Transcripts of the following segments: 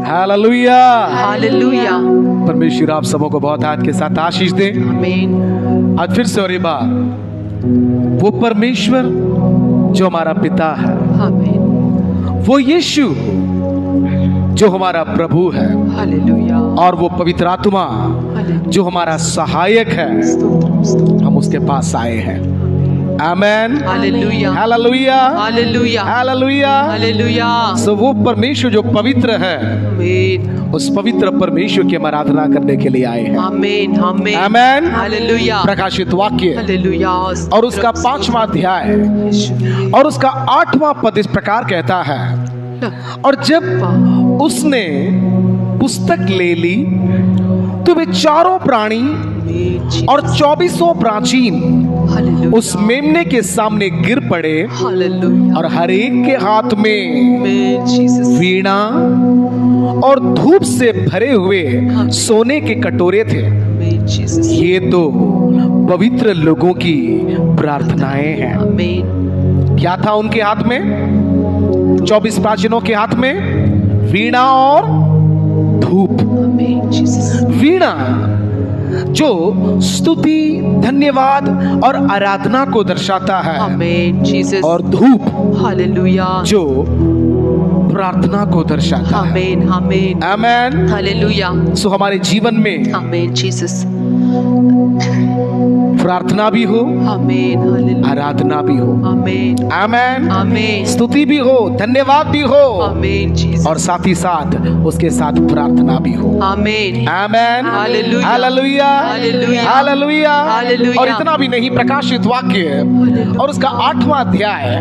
Hallelujah, hallelujah. परमेश्वर आप सबों को बहुत हाथ के साथ आशीष दे। आमीन। आज फिर से और एक बार वो परमेश्वर जो हमारा पिता है, आमीन। वो यीशु जो हमारा प्रभु है, हालेलुया। और वो पवित्र आत्मा जो हमारा सहायक है, हम उसके पास आए हैं। Amen, hallelujah, hallelujah, hallelujah, hallelujah, hallelujah. सो वो परमेश्वर जो पवित्र है, आमीन, उस पवित्र परमेश्वर की हम आराधना करने के लिए आए हैं। आमीन, आमीन, आमेन, हालेलुया। प्रकाशित वाक्य हालेलुया। और उसका 5वां अध्याय और उसका 8वां पद इस प्रकार कहता है, और जब उसने पुस्तक ले ली तो वे चारों प्राणी और 24 प्राचीन उस मेमने के सामने गिर पड़े, हालेलुया। और हर एक के हाथ में जीसस। वीणा और धूप से भरे हुए सोने के कटोरे थे। जीसस। ये तो पवित्र लोगों की प्रार्थनाएं हैं। आमीन। क्या था उनके हाथ में? 24 प्राचीनों के हाथ में वीणा और धूप। आमीन, जीसस। वीणा जो स्तुति, धन्यवाद और आराधना को दर्शाता है, आमीन, जीसस। और धूप हालेलुया, जो प्रार्थना को दर्शाता है। आमीन, आमीन, आमेन। हालेलुया, सो हमारे जीवन में आमीन, जीसस। प्रार्थना भी हो, आमीन, हालेलुया, आराधना भी हो। आमीन, आमेन। आमीन, स्तुति भी हो, धन्यवाद भी हो, आमीन, जीसस। और साथ ही साथ उसके साथ प्रार्थना भी हो। आमीन, amen, hallelujah, hallelujah, hallelujah, hallelujah, hallelujah. और इतना भी नहीं, प्रकाशित वाक्य और उसका 8वां अध्याय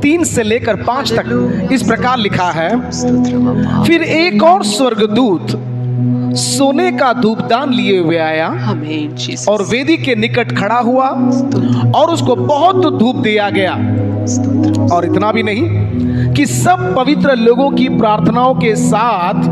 3 से लेकर 5 तक इस प्रकार लिखा है, स्तोत्र बाबा। फिर एक और स्वर्गदूत सोने का धूपदान लिए हुए आया आमीन, जीसस। और वेदी के निकट खड़ा हुआ, और उसको बहुत धूप दिया गया। स्तोत्र। और इतना भी नहीं कि सब पवित्र लोगों की प्रार्थनाओं के साथ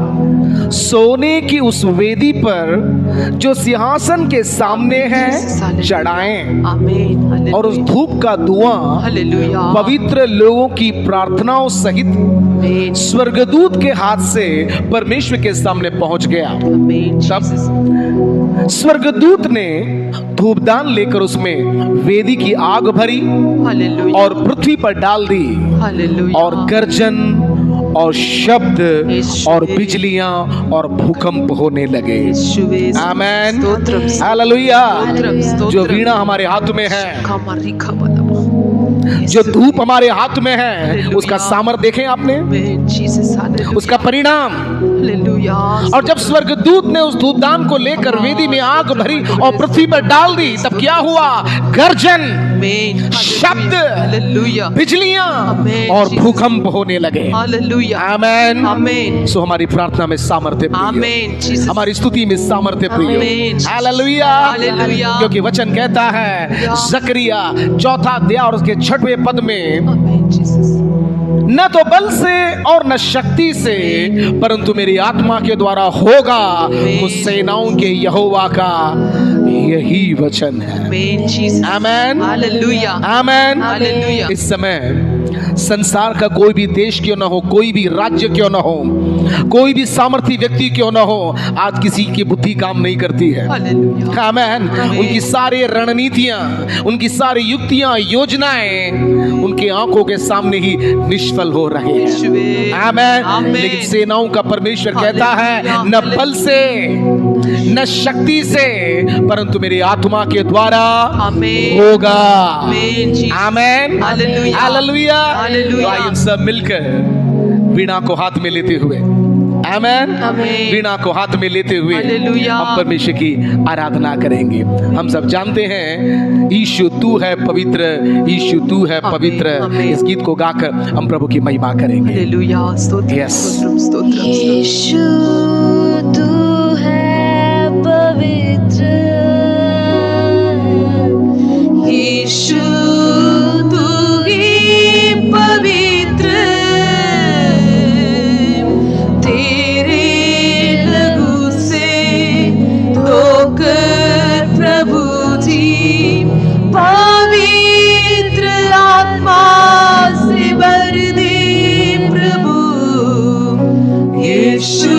सोने की उस वेदी पर जो सिंहासन के सामने है चढ़ाएं, आमीन, हालेलुया, और उस धूप का धुआं हालेलुया, पवित्र लोगों की प्रार्थनाओं सहित आमीन, स्वर्गदूत के हाथ से परमेश्वर के सामने पहुंच गया। आमीन, तब जीसस। स्वर्गदूत ने धूपदान लेकर उसमें वेदी की आग भरी हालेलुया, और पृथ्वी पर डाल दी, हालेलुया, और गर्जन और शब्द और बिजलियां और भूकंप होने लगे। यीशुवे। आमेन, स्तोत्रम, हालेलुया। स्तोत्रम, स्तोत्रम। जो वीणा हमारे हाथ में है, कमरी खबला। जो धूप हमारे हाथ में है, उसका सामर्थ देखें आपने, आमीन, जीसस। हालेलुया, उसका परिणाम। हालेलुया। और जब स्वर्गदूत ने उस धूपदान को लेकर वेदी में आग भरी और पृथ्वी पर डाल दी, तब क्या हुआ? गर्जन, आमीन, शब्द, हालेलुया, बिजलियां आमीन, और जीसस। भूकंप होने लगे। हालेलुया, आमेन, आमीन, सो हमारी प्रार्थना में सामर्थ्य प्रिय, आमीन, जीसस। हमारी स्तुति में सामर्थ्य प्रिय। आमीन, हालेलुया, हालेलुया। क्योंकि वचन कहता है जकरिया 4 अध्याय और उसके 6वें पद में, आमीन, जीसस। न तो बल से और न शक्ति से, परंतु मेरी आत्मा के द्वारा होगा, वो सेनाओं के यहोवा का यही वचन है। आमीन, जीसस। आमेन, हालेलुया, आमेन। हालेलुया। इस समय संसार का कोई भी देश क्यों न हो, कोई भी राज्य क्यों न हो, कोई भी सामर्थी व्यक्ति क्यों न हो, आज किसी की बुद्धि काम नहीं करती है। हालेलुया, आमेन। उनकी सारी रणनीतियां, उनकी सारी युक्तियां, योजनाएं उनके आंखों के सामने ही निष्फल हो रहे हैं। आमेन। आमीन। लेकिन सेनाओं का परमेश्वर कहता है, न बल से न शक्ति से, परंतु मेरी आत्मा के द्वारा आमीन, होगा। आमीन, जीसस। आमेन, हालेलुया, हालेलुया। हालेलुया। तो आइए हम सब मिलकर वीणा को हाथ में लेते हुए, आमेन, आमीन, वीणा को हाथ में लेते हुए हालेलुया। हम परमेश्वर की आराधना करेंगे। हम सब जानते हैं यीशु तू है पवित्र, यीशु तू है पवित्र। आमीन। इस गीत को गाकर हम प्रभु की महिमा करेंगे। Hallelujah, stotram, Yes. स्तोत्रम, स्तोत्रम। यीशु तू है पवित्र, यीशु तू ही पवित्र, तेरे लहू से धोकर प्रभु जी पवित्र आत्मा से भर दे प्रभु। यीशु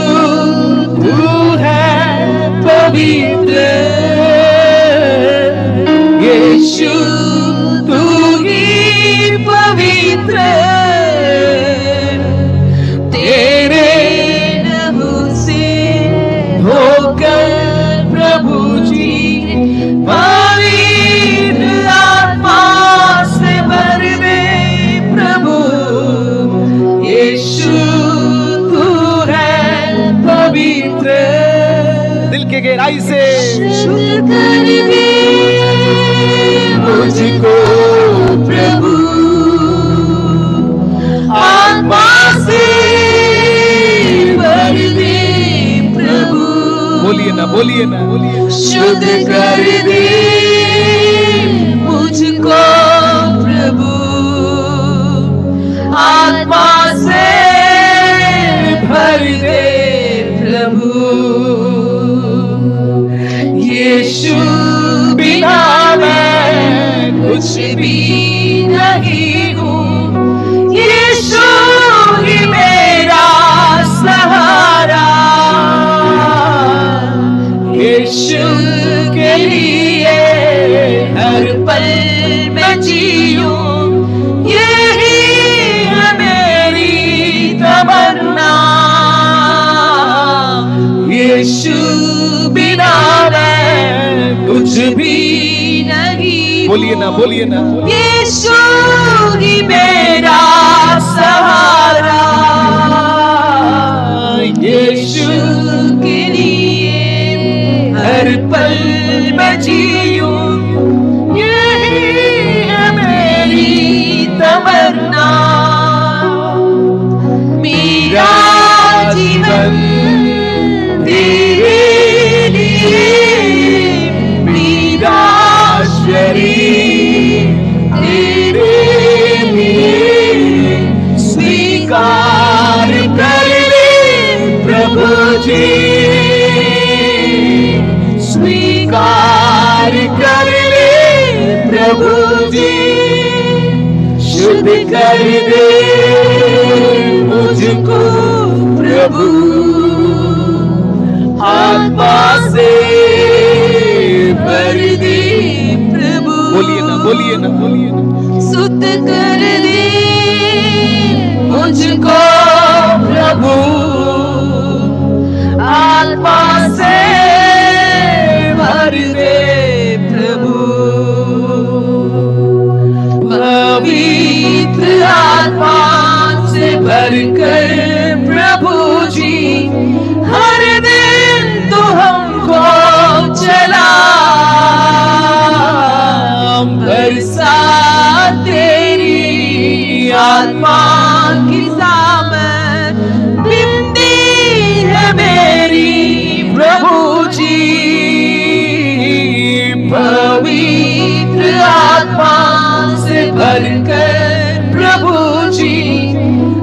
गहराई से शुद्ध कर दे मुझको प्रभु, आत्मा से भर दे प्रभु। बोलिए ना, बोलिए ना, बोलिए। शुद्ध कर दे मुझको प्रभु, आत्मा से भर दे प्रभु। यीशु बिना मैं कुछ भी नहीं हूँ, यीशु ही मेरा सहारा। यीशु के लिए हर पल मैं जीऊं, यही है मेरी तमन्ना। यीशु बिना मैं कुछ भी नहीं। बोलिए ना, बोलिए ना। यीशु ही मेरा सहारा। यीशु के लिए हर पल मैं जीऊं, यही है मेरी तमन्ना। मेरा जीवन तेरे लिए, मेरा शरीर तेरे लिए स्वीकार कर ले प्रभु जी, स्वीकार कर ले प्रभु जी। शुद्ध कर दे मुझको प्रभु, आत्मा से भर दे प्रभु। बोलिए ना, बोलिए ना, बोलिए ना। शुद्ध कर दे मुझको प्रभु, आत्मा से भर दे प्रभु। पवित्र आत्मा से भरकर प्रभु जी, हर दिन तू हमको चला। बरसा तेरी आत्मा की सामत बिंदी है मेरी प्रभु जी। पवित्र आत्मा से भरकर प्रभु जी,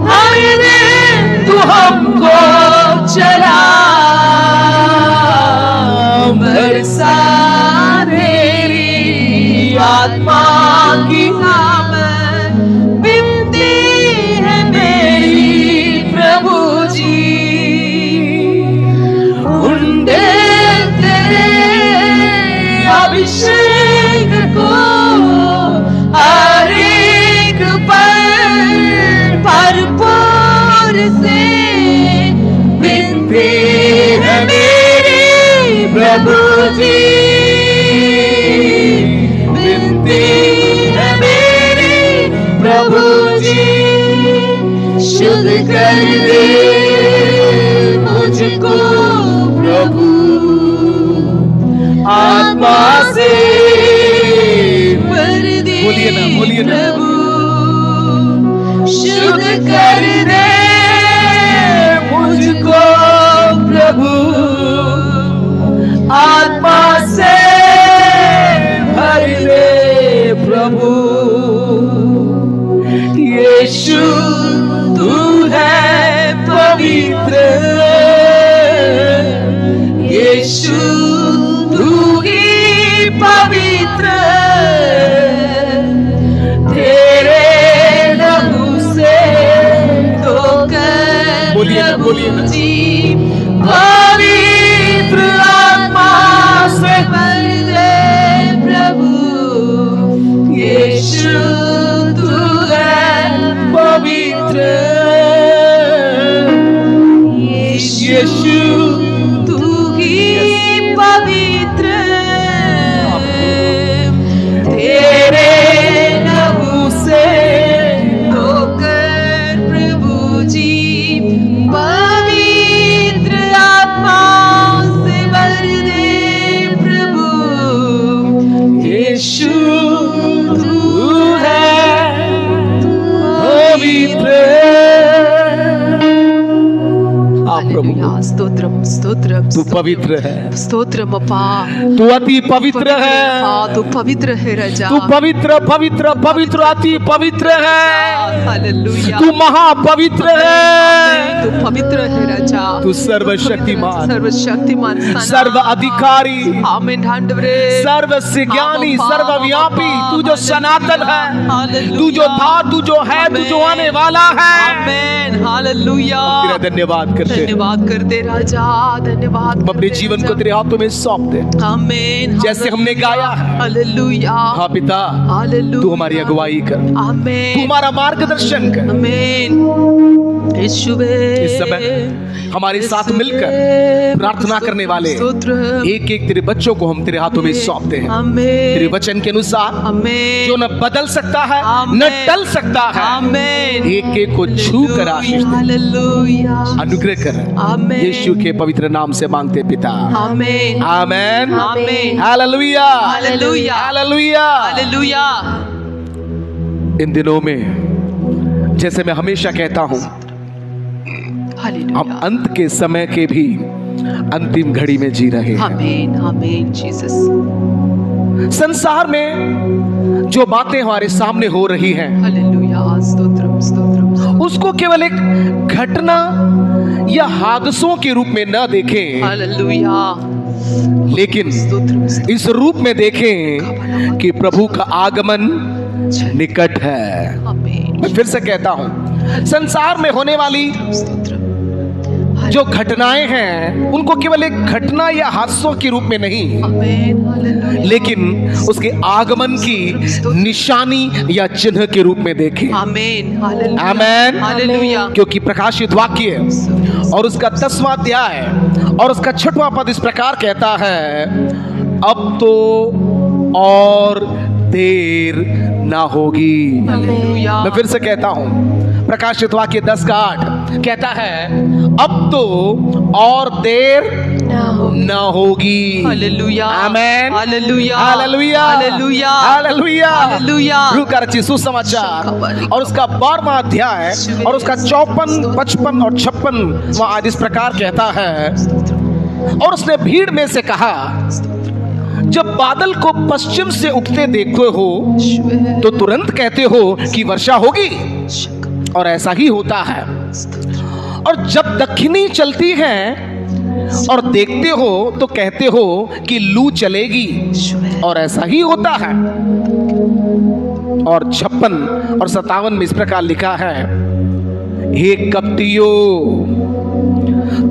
हर दिन तू हमको चला। बरसा तेरी आत्मा की सामत बिनती है मेरी प्रभु जी। उंडे तेरे अभिषेक को हर एक पल भरपूर से बिनती है मेरी प्रभु जी। बिनती है मेरी प्रभु जी। शुद्ध कर दे मुझको प्रभु, आत्मा से भर दे बोलिए ना, बोलिए ना। प्रभु। शुद्ध कर दे मुझको प्रभु, आत्मा से भर दे प्रभु। यीशु तू है पवित्र, यीशु तू ही पवित्र। तेरे लहू से धोकर बोलिए ना, बोलिए ना। जी, पवित्र आत्मा से भर दे प्रभु। यीशु तू है पवित्र, यीशु तू ही पवित्र। तेरे लहू से धोकर प्रभु जी, पवित्र आत्मा से भर दे प्रभु, हालेलुया, स्तोत्रम स्तोत्रम तू पवित्र है, स्तोत्रम अप्पा, तू अति पवित्र है, अप्पा, तू पवित्र है राजा, तू पवित्र पवित्र पवित्र अति पवित्र है, हालेलुया, तू महापवित्र है, तू पवित्र है राजा, तू सर्वशक्तिमान, सर्वशक्तिमान, सर्व अधिकारी, आमीन आंडवरे, सर्वस्य ज्ञानी, सर्वव्यापी, तू जो सनातन है, तू जो था, तू जो है, तू जो आने वाला है। आमीन हालेलुया, तेरा धन्यवाद करते हैं, धन्यवाद करते राजा, धन्यवाद हम अपने जीवन को तेरे हाथों में सौंप दे, आमीन, जैसे हमने गाया है। हालेलुया, हाँ पिता, हालेलुया, तू हमारी अगुवाई कर, आमीन, तू हमारा मार्गदर्शन कर। आमीन, यीशुवे, इस समय हमारे साथ मिलकर प्रार्थना करने वाले एक एक तेरे बच्चों को हम तेरे हाथों में सौंपते हैं, तेरे वचन के अनुसार, जो न बदल सकता है न टल सकता है, एक एक को छू कर आशीष दे, हालेलुया, अनुग्रह कर, यीशु के पवित्र नाम से मांगते पिता, आमीन, आमेन, आमीन, हालेलुया, हालेलुया, हालेलुया। हालेलुया। इन दिनों में जैसे मैं हमेशा कहता हूं, हम अंत के समय के भी अंतिम घड़ी में जी रहे हैं। आमीन, आमीन, जीसस, संसार में जो बातें हमारे सामने हो रही हैं, हालेलुया, स्तोत्रम स्तोत्रम, उसको केवल एक घटना या हादसों के रूप में न देखें, हालेलुया, लेकिन स्तोत्रम, इस रूप में देखें कि प्रभु का आगमन निकट है। आमीन, मैं फिर से कहता हूं, संसार में होने वाली स्तोत्रम, जो घटनाएं हैं, उनको केवल एक घटना या हादसों के रूप में नहीं, आमीन, हालेलुया, लेकिन उसके आगमन की निशानी या चिन्ह के रूप में देखें। आमीन, हालेलुया, आमीन, हालेलुया, क्योंकि प्रकाशित वाक्य और उसका 10वां अध्याय और उसका 6वां पद इस प्रकार कहता है, अब तो और देर ना होगी। हालेलुया, मैं फिर से कहता हूं, प्रकाशित वाक्य 10:8 कहता है, अब तो और देर ना होगी। हालेलुया, आमीन, hallelujah, hallelujah, hallelujah, hallelujah, hallelujah, रूह सुसमाचार और उसका 12वां अध्याय और उसका 54, 55 और 56वां आज इस प्रकार कहता है, और उसने भीड़ में से कहा, जब बादल को पश्चिम से उठते देखते हो तो तुरंत कहते हो कि वर्षा होगी, और ऐसा ही होता है। और जब दक्षिणी चलती है और देखते हो तो कहते हो कि लू चलेगी, और ऐसा ही होता है। और 56 और 57 में इस प्रकार लिखा है, हे कपटियों,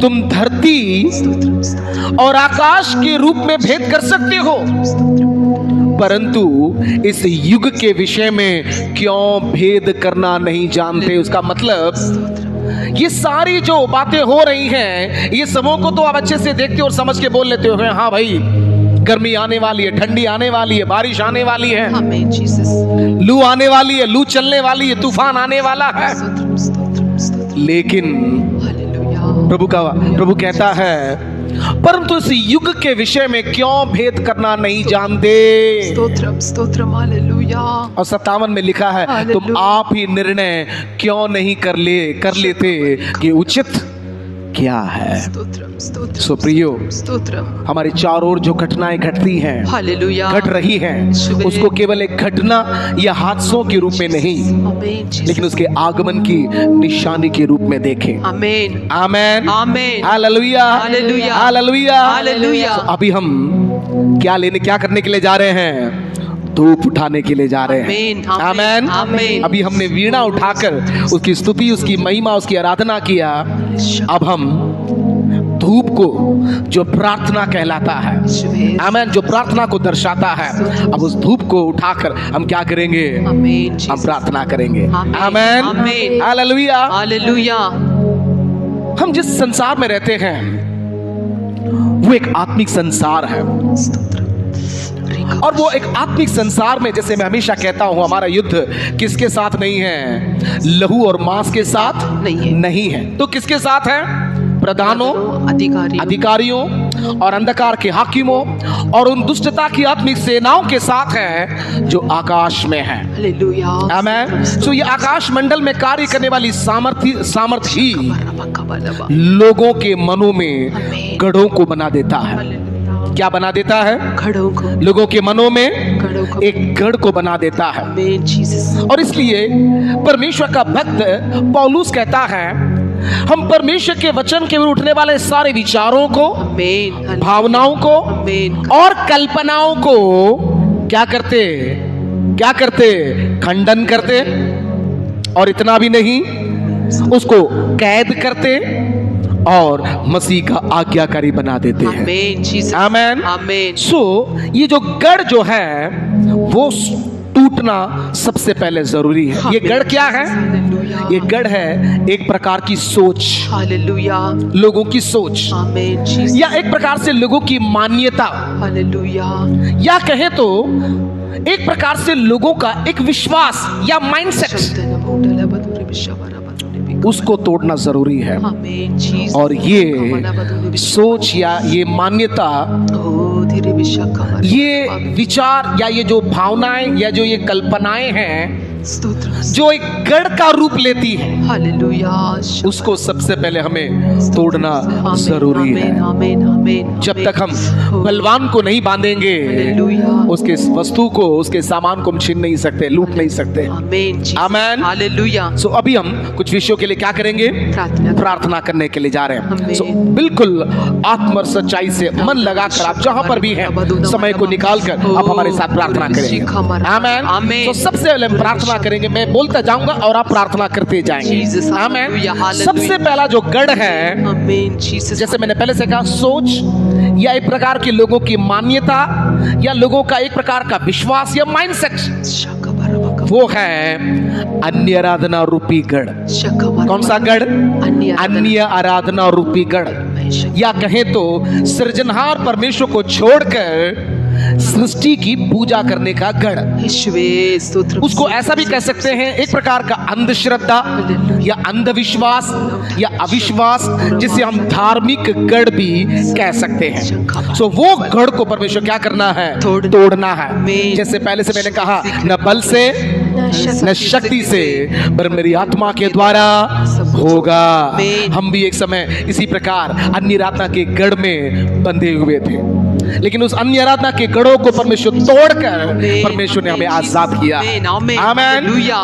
तुम धरती और आकाश के रूप में भेद कर सकते हो, परंतु इस युग के विषय में क्यों भेद करना नहीं जानते। उसका मतलब ये सारी जो बातें हो रही हैं, ये सबों को तो आप अच्छे से देखते और समझ के बोल लेते हो, हाँ भाई गर्मी आने वाली है, ठंडी आने वाली है, बारिश आने वाली है, आमीन, जीसस, लू आने वाली है, लू चलने वाली है, तूफान आने वाला है। स्तोत्रम, स्तोत्रम, स्तोत्रम, लेकिन हालेलुया, प्रभु कहता है, परंतु इस युग के विषय में क्यों भेद करना नहीं जानते। स्तोत्रम, स्तोत्रम, हालेलुया, और 57 में लिखा है, तुम आप ही निर्णय क्यों नहीं कर लेते कि उचित क्या है। स्तोत्रम, स्तोत्रम, सो प्रियो, स्तोत्रम, हमारे चारों ओर जो घटनाएं घटती हैं, हालेलुया, घट रही हैं, उसको केवल एक घटना या हादसों के रूप में नहीं, आमीन, जीसस, लेकिन उसके आगमन की निशानी के रूप में देखें। आमीन, आमेन, आमीन, हालेलुया, हालेलुया, हालेलुया, हालेलुया। तो अभी हम क्या करने के लिए जा रहे हैं? धूप उठाने के लिए जा रहे हैं। आमीन, आमेन, आमीन। अभी हमने वीणा उठाकर उसकी स्तुति, उसकी महिमा, उसकी आराधना किया। अब हम धूप को, जो प्रार्थना कहलाता है, आमेन, जो प्रार्थना को दर्शाता है, अब उस धूप को उठाकर हम क्या करेंगे? आमीन, हम प्रार्थना करेंगे। आमीन, आमेन, आमीन, हालेलुया। हालेलुया, हम जिस संसार में रहते हैं वो एक आत्मिक संसार है, और वो एक आत्मिक संसार में, जैसे मैं हमेशा कहता हूं, हमारा युद्ध किसके साथ नहीं है? लहू और मांस के साथ नहीं है। तो किसके साथ है? प्रधानों, अधिकारियों और अंधकार के हाकिमों और उन दुष्टता की आत्मिक सेनाओं के साथ है जो आकाश में है। हालेलुया, आमेन। सो ये आकाश मंडल में कार्य करने वाली सामर्थ ही बलबा। लोगों के मनों में आमीन। गढ़ों को बना देता है। हालेलुया। क्या बना देता है? गढ़ों को, लोगों के मनों में गढ़ों को। एक गढ़ को बना देता है। आमीन जीसस। और इसलिए परमेश्वर का भक्त पौलुस कहता है, हम परमेश्वर के वचन के विरुद्ध उठने वाले सारे विचारों को, आमीन। भावनाओं को आमीन। और कल्पनाओं को क्या करते? क्या करते? खंडन करते। और इतना भी नहीं, उसको कैद करते और मसीह का आज्ञाकारी बना देते हैं। आमीन जीसस। आमीन। आमीन। सो ये जो गढ़ जो है वो टूटना सबसे पहले जरूरी है। ये गढ़ क्या है? हालेलुया। ये गढ़ है एक प्रकार की सोच, हालेलुया। लोगों की सोच, आमीन जीसस। या एक प्रकार से लोगों की मान्यता, हालेलुया। या कहे तो एक प्रकार से लोगों का एक विश्वास या माइंडसेट, उसको तोड़ना जरूरी है। आमीन जीसस। और ये सोच या ये मान्यता, ओ धीरे विशाखा, ये विचार या ये जो भावनाएं या जो ये कल्पनाएं हैं स्तोत्र। जो एक गढ़ का रूप लेती है, हालेलुया। उसको सबसे पहले हमें तोड़ना जरूरी है। आमीन आमीन आमीन। जब तक हम बलवान को नहीं बांधेंगे, हालेलुया। उसके वस्तु को, उसके सामान को हम छीन नहीं सकते, लूट नहीं सकते। आमीन जीसस। आमीन। हालेलुया। सो अभी हम कुछ विषयों के लिए क्या करेंगे? प्रार्थना। प्रार्थना करने के लिए जा रहे हैं। आमीन। सो बिल्कुल आत्म और सच्चाई से मन लगाकर आप जहां पर भी हैं, समय को निकालकर आप हमारे साथ प्रार्थना करेंगे। आमीन। आमीन। तो सबसे पहले हम प्रार्थना करेंगे। मैं बोलता जाऊंगा और आप प्रार्थना करते जाएंगे। जीसस। आमीन। Hallelujah, hallelujah. सबसे पहला जो गढ़ है, आमीन जीसस। जैसे मैंने पहले से कहा, सोच या एक प्रकार की लोगों की मान्यता या लोगों का एक प्रकार का विश्वास या माइंडसेट, शाखा बराबा। वो है अन्य आराधना रूपी गढ़। शाखा बराबा। कौन सा गढ़? अन्य अन्य आराधना रूपी गढ़, या कहें तो सृजनहार परमेश्वर को छोड़कर सृष्टि की पूजा करने का गढ़। ईश्वे स्तोत्र। उसको ऐसा भी कह सकते हैं, एक प्रकार का अंधश्रद्धा या अंधविश्वास या अविश्वास, जिसे हम धार्मिक गढ़ भी कह सकते हैं। सो वो गढ़ को परमेश्वर क्या करना है? तोड़ना है। जैसे पहले से मैंने कहा, न बल से न शक्ति से पर मेरी आत्मा के द्वारा होगा। हम भी एक समय इसी प्रकार अन्य आराधना के गढ़ में बंधे हुए थे, लेकिन उस अन्य आराधना के गढ़ों को परमेश्वर तोड़कर परमेश्वर ने हमें आजाद किया। आमीन।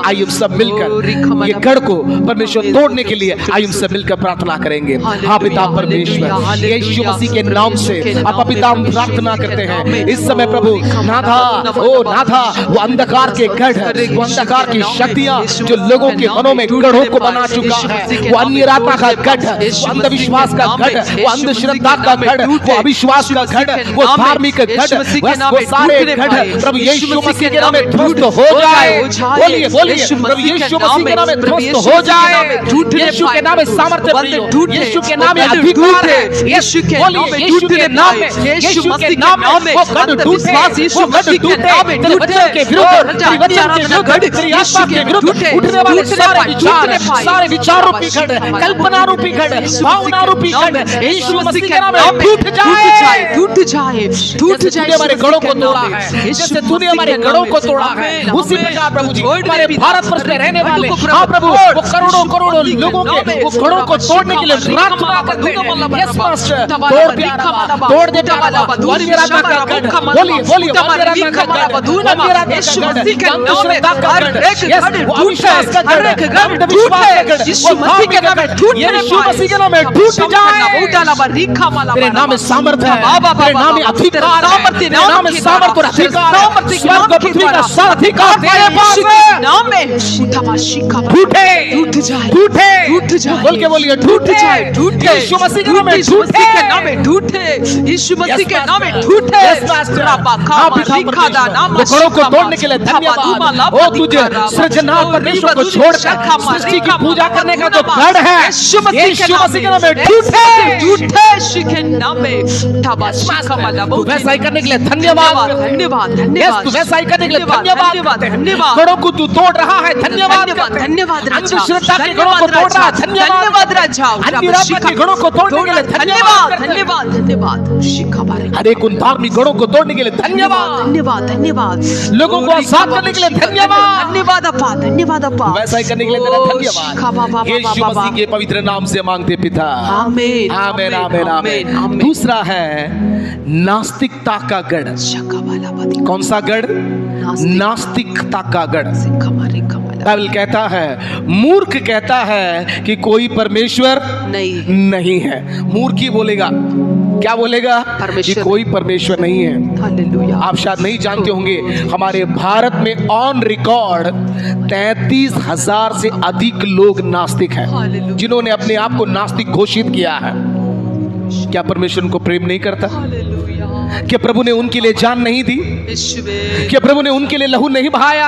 आइए हम सब मिलकर ये गढ़ को परमेश्वर तोड़ने के लिए आइए हम सब मिलकर प्रार्थना करेंगे। हाँ पिता परमेश्वर, यीशु मसीह के नाम से आप पिता हम प्रार्थना करते हैं इस समय प्रभु। नाथा, ओ नाथा, वो अंधकार के गढ़, वो अंधकार की शक्तियां जो लोगों के मनों में गढ़ों को बना चुका है, वो अन्य आत्मा का गढ़, वो अंधविश्वास का गढ़, वो अंधश्रद्धा का गढ़, वो अविश्वास का गढ़, वो धार्मिक गढ़, वो सारे गढ़ प्रभु यीशु मसीह के नाम में ध्वस्त हो जाए। बोलिए बोलिए, प्रभु यीशु मसीह के नाम में ध्वस्त हो जाए। यीशु के नाम में सामर्थ्य है, यीशु के नाम में अधिकार है। यीशु के यीशु के नाम में, यीशु के नाम में वो गढ़ टूटे, वो गढ़ टूटे। तेरे वचन के विरुद्ध, तेरे वचन के विरुद्ध, तेरी आत्मा के विरुद्ध उठने वाले सारे विचार रूपी गढ़, कल्पना रूपी गढ़, भावना रूपी गढ़, यीशु मसीह के नाम में टूट जाए, टूट जाए, टूट जाए। हमारे गढ़ों को तोड़ा है, जैसे तूने हमारे गढ़ों को तोड़ा है, उसी प्रकार प्रभु जी हमारे भारत वर्ष में रहने वाले, हाँ प्रभु, वो करोड़ों करोड़ों लोगों के वो गढ़ों को तोड़ने के लिए प्रार्थना करते हैं। यस मास्टर, तोड़ दे प्यारा, तोड़ दे प्यारा। अन्य आराधना का गढ़, बोलिए बोलिए, अन्य आराधना का गढ़, अन्य आराधना का गढ़, अंधश्रद्धा का गढ़, यस वो अविश्वास का गढ़, अंधविश्वास का गढ़, वो मसीह के नाम में टूट, यीशु मसीह के नाम में टूट जाए। तेरे नाम में सामर्थ्य है, तेरे नाम में अधिकार है, तेरे नाम में सामर्थ्य और अधिकार है। स्वर्ग और पृथ्वी का सारा अधिकार तेरे पास है। नाम में टूटे, टूट जाए, टूटे, टूट जाए। बोल के बोलिए, टूट जाए, टूटे। यीशु मसीह के नाम में यीशु टूटे, मसीह के नाम में टूटे, यीशु मसीह के नाम में टूटे। वो गढ़ों को तोड़ने के लिए धन्यवाद। ओ तुझे सृजनहार परमेश्वर को छोड़कर सृष्टि की पूजा करने का जो गढ़ है, यीशु मसीह के नाम में टूटे, टूटे। यीशु के नाम में तू वैसा ही करने के लिए धन्यवाद, धन्यवाद, यस तू वैसा ही करने के लिए धन्यवाद, धन्यवाद, गढ़ों को तू तोड़ रहा है, धन्यवाद, धन्यवाद राजा, अंधश्रद्धा के गढ़ों को तोड़ रहा है, धन्यवाद राजा, अन्यराज्य के गढ़ों को तोड़ने के लिए धन्यवाद, धन्यवाद, धन्यवाद, शिखा बारे, हर एक उन धार्मिक गढ़ों को तोड़ने के लिए धन्यवाद, धन्यवाद, धन्यवाद, लोगों को आजाद करने के लिए धन्यवाद, धन्यवाद अप्पा, धन्यवाद अप्पा, वैसा ही करने के लिए तेरा धन्यवाद, यीशु मसीह के पवित्र नाम से मांगते पिता, आमीन, आमीन, आमीन, आमीन। दूसरा है नास्तिकता का गढ़। कौन सा गढ़? नास्तिकता का गढ़। बाइबल कहता है, मूर्ख कहता है कि कोई परमेश्वर नहीं है। मूर्ख ही बोलेगा, क्या बोलेगा? कि कोई परमेश्वर नहीं है। हालेलुया। आप शायद नहीं जानते होंगे, हमारे भारत में ऑन रिकॉर्ड 33,000 से अधिक लोग नास्तिक हैं, जिन्होंने अपने आप को नास्तिक घोषित किया है। क्या परमेश्वर उनको प्रेम नहीं करता? क्या प्रभु ने उनके लिए जान नहीं दी? क्या प्रभु ने उनके लिए लहू नहीं बहाया?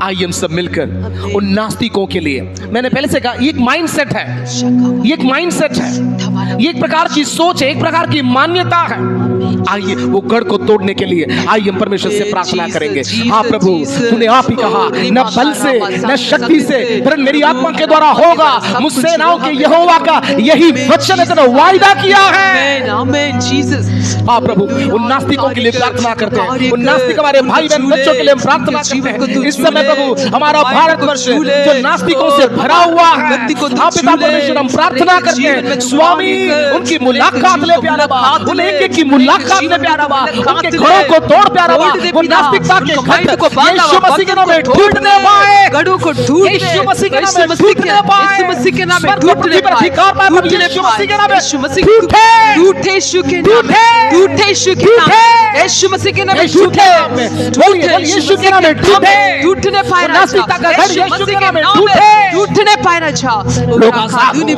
आइए हम सब मिलकर उन नास्तिकों के लिए, मैंने पहले से कहा, ये एक माइंडसेट है, ये एक माइंडसेट है, ये एक प्रकार की सोच है, एक प्रकार की मान्यता है। आइए वो गढ़ को तोड़ने के लिए आइए हम परमेश्वर से प्रार्थना करेंगे। हाँ प्रभु, तूने आप ही कहा, न बल से न शक्ति से वरन मेरी आत्मा के द्वारा होगा। मुझसे सेनाओं के यहोवा का यही वचन है, वायदा किया है। आमीन जीसस। हाँ प्रभु, उन नास्तिकों के लिए प्रार्थना करते हैं, उन नास्तिक हमारे भाई बहन बच्चों के लिए हम प्रार्थना करते हैं। इस समय प्रभु हमारा भारतवर्ष जो नास्तिकों से भरा हुआ है, हाँ पिता परमेश्वर हम प्रार्थना करते हैं, स्वामी उनकी मुलाकात ले प्यारा बाप, उन एक की मुलाकात ले प्यारा बाप, उनके घरों को तोड़ प्यारा बाप, वो नास्तिकता के खंड को यीशु मसीह के नाम में टूटने पाए, गढ़ों को टूट यीशु मसीह के नाम में टूटने पाए, यीशु मसीह के नाम में टूटने पाए, अधिकार पाए यीशु मसीह के नाम में टूटे, टूटे यीशु के नाम में, टूटे यीशु के नाम में, यीशु मसीह के नाम में टूटे, यीशु के नाम में टूटे, टूटने पाए नास्तिकता का गढ़ यीशु के नाम में टूटे, टूटने पाए राजा। लोग आजाद होने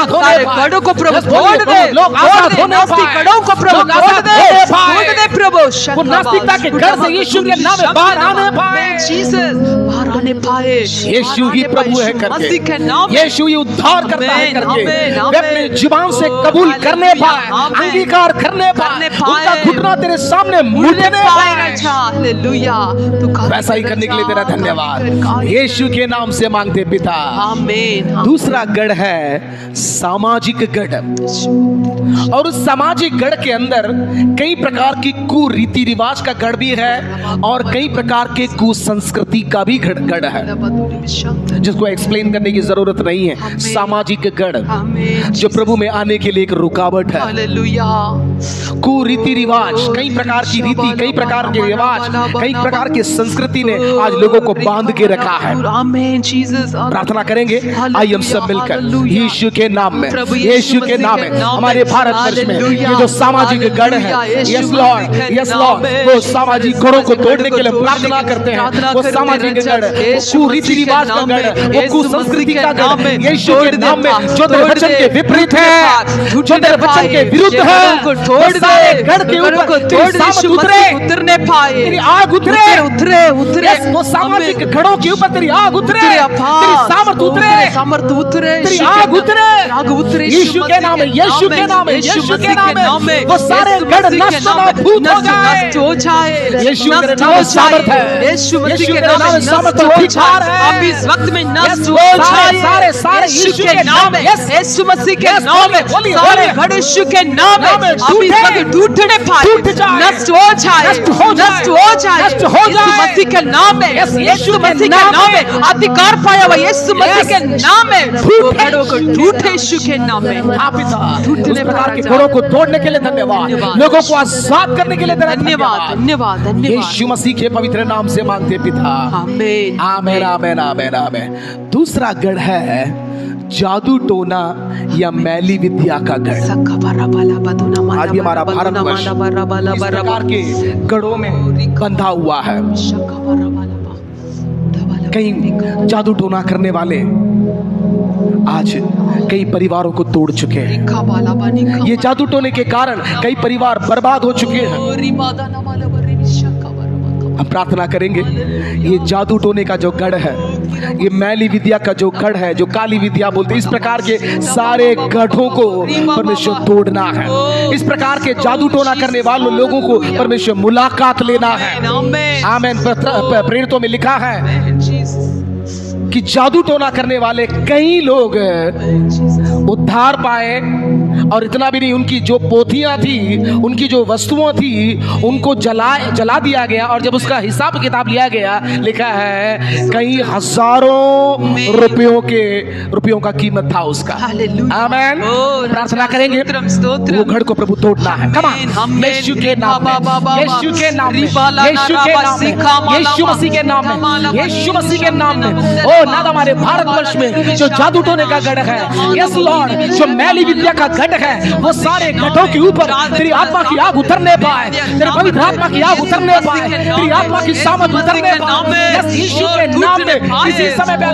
पाए, गढ़ों को प्रभु तोड़ दे, लोग आजाद होने नास्तिक पाए, गढ़ों को प्रभु तोड़ दे, तोड़ दे प्रभु। वो नास्तिकता के घर से यीशु के नाम में बाहर आने पाए, जीसस बाहर आने पाए, यीशु ही प्रभु है मसीह के नाम करके, यीशु ही उद्धार करता है करके, वे अपने जुबान से कबूल करने पाए, अंगीकार करने पाए, उनका घुटना तेरे सामने मुड़ने पाए। हालेलुया। वैसा ही करने के लिए तेरा धन्यवाद, यीशु के नाम से मांगते पिता। आमीन। दूसरा गढ़ है सामाजिक गढ़, और उस सामाजिक गढ़ के अंदर कई प्रकार की कुरीति रिवाज का गढ़ भी है और कई प्रकार के कुसंस्कृति का भी गढ़ है, जिसको एक्सप्लेन करने की जरूरत नहीं है। सामाजिक गढ़ जो प्रभु में आने के लिए एक रुकावट है। हालेलुया। कुरीति रिवाज, कई प्रकार की रीति, कई प्रकार के रिवाज, कई प्रकार की संस्कृति ने आज लोगों को बांध के रखा है। आमीन जीसस। प्रार्थना करेंगे, आइए हम सब मिलकर यीशु के नाम में, यीशु के नाम में हमारे भारतवर्ष में ये जो सामाजिक गढ़ है, यस लॉर्ड, यस लॉर्ड, वो सामाजिक गढ़ों को तोड़ने के लिए प्रार्थना करते हैं। वो सामाजिक गढ़, वो कुरीति रिवाज का गढ़, वो कुसंस्कृति का गढ़, यीशु के नाम में जो तेरे वचन के विपरीत है, जो तेरे वचन के विरुद्ध है, तोड़ दे, गढ़ के ऊपर तोड़ दे, उतरने पाए, तेरी आग उतरे, उतरे। वो सामाजिक गढ़ों के ऊपर तेरी आग उतरे, तेरी सामर्थ उतरे, तेरी आग उतरे, यीशु के नाम में, यीशु के नाम में, यीशु के नाम में वो सारे गढ़ नष्ट हो जाए। यीशु के नाम में सामर्थ है, यीशु मसीह के नाम में सामर्थ और अधिकार है। अब इस वक्त में नष्ट हो जाए, सारे यीशु के नाम में, यीशु मसीह के नाम में, सारे गढ़ यीशु के नाम में अब इस वक्त टूटने पाए, नष्ट हो जाए, नष्ट हो जाए, यीशु मसीह के नाम में, यीशु मसीह के नाम में अधिकार पाया हुआ, यीशु मसीह के नाम में वो गढ़ों को टूटे, यीशु के नाम में। उस प्रकार के गढ़ों को तोड़ने के लिए धन्यवाद, लोगों को आजाद करने के लिए धन्यवाद, धन्यवाद, धन्यवाद। यीशु मसीह के पवित्र नाम से मांगते पिता, आमीन, आमीन, आमीन, आमीन, आमीन। दूसरा गढ़ है जादू टोना या मैली विद्या का गढ़। आज हमारा भारतवर्ष इस प्रकार के गढ़ों में बंधा हुआ है। कई जादू टोना करने वाले आज कई परिवारों को तोड़ चुके हैं। ये जादू टोने के कारण कई परिवार बर्बाद हो चुके हैं। हम प्रार्थना करेंगे, ये जादू टोने का जो गढ़ है, ये मैली विद्या का जो गढ़ है, जो काली विद्या बोलते हैं, इस प्रकार के सारे गढ़ों को परमेश्वर तोड़ना है। इस प्रकार के जादू टोना करने वाले लोगों को परमेश्वर मुलाकात लेना है। आमीन। प्रेरितों में लिखा है कि जादू टोना करने वाले कई लोग उद्धार पाए, और इतना भी नहीं, उनकी जो पोथियां थी, उनकी जो वस्तुएं थी, उनको जला दिया गया। और जब उसका हिसाब किताब लिया गया, लिखा है कई हजारों रुपयों का कीमत था उसका। आमीन। प्रार्थना करेंगे, वो घर को प्रभु तोड़ना है। कम ऑन, यीशु के नाम में, यीशु के नाम में, यीशु के नाम में, यीशु मसीह के नाम में, यीशु मसीह के नाम में। ओ ना हमारे भारतवर्ष में जो जादू टोने का गढ़ है, यस लॉर्ड, जो मैली विद्या का गढ़ है, वो सारे गढ़ों के ऊपर तेरी आत्मा की आग उतरने पाए, तेरे पवित्र आत्मा की आग उतरने पाए, तेरी आत्मा की सामर्थ उतरने पाए। यस यीशु के नाम में इसी समय पे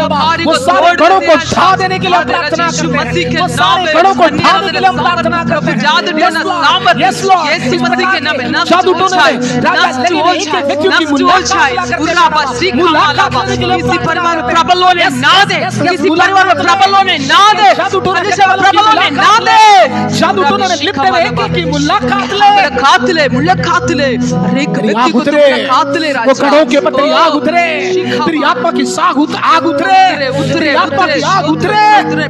वो सारे गढ़ों को ढा देने के लिए प्रार्थना करते हैं, वो सारे गढ़ों को ढा देने के लिए प्रार्थना करते हैं। यस लॉर्ड, यीशु मसीह के नाम में जादू टोने में राजा एक व्यक्ति की मुलाकात प्रबलों ने ना दे, किसी परिवार में प्रबलों ने ना दे, प्रबलों ने ना दे, जादू टोने में लिपटे हुए एक की मुलाकात ले, मुलाकात ले, हर एक व्यक्ति को मुलाकात ले। वो गढ़ों के ऊपर तेरी आग उतरे, तेरी आत्मा की आग उतरे, तेरी आत्मा की आग उतरे,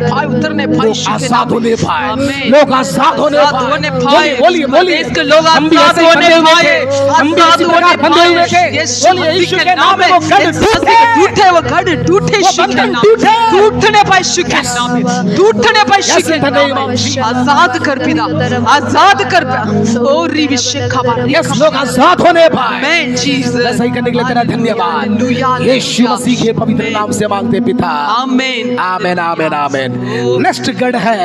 भाई उतरने, भाई आजाद होने पाए, लोग आजाद होने पाए। बोलिए बोलिए, इसके लोग आजाद होने पाए, हम भी इसी प्रकार बंधे हुए थे। बोलिए यीशु के नाम में वो गढ़ टूटे, वो गढ़ टूटे, टूटने पाए यीशु के नाम में, टूटने पाए यीशु के नाम में। आजाद कर पिता, आजाद कर। ओ रिविशे खबर, यस लोग आजाद होने पाए। आमीन जीसस, सही करने के लिए तेरा धन्यवाद यीशु मसीह के पवित्र नाम से मांगते पिता। आमीन आमीन आमीन आमीन। नेक्स्ट गढ़ है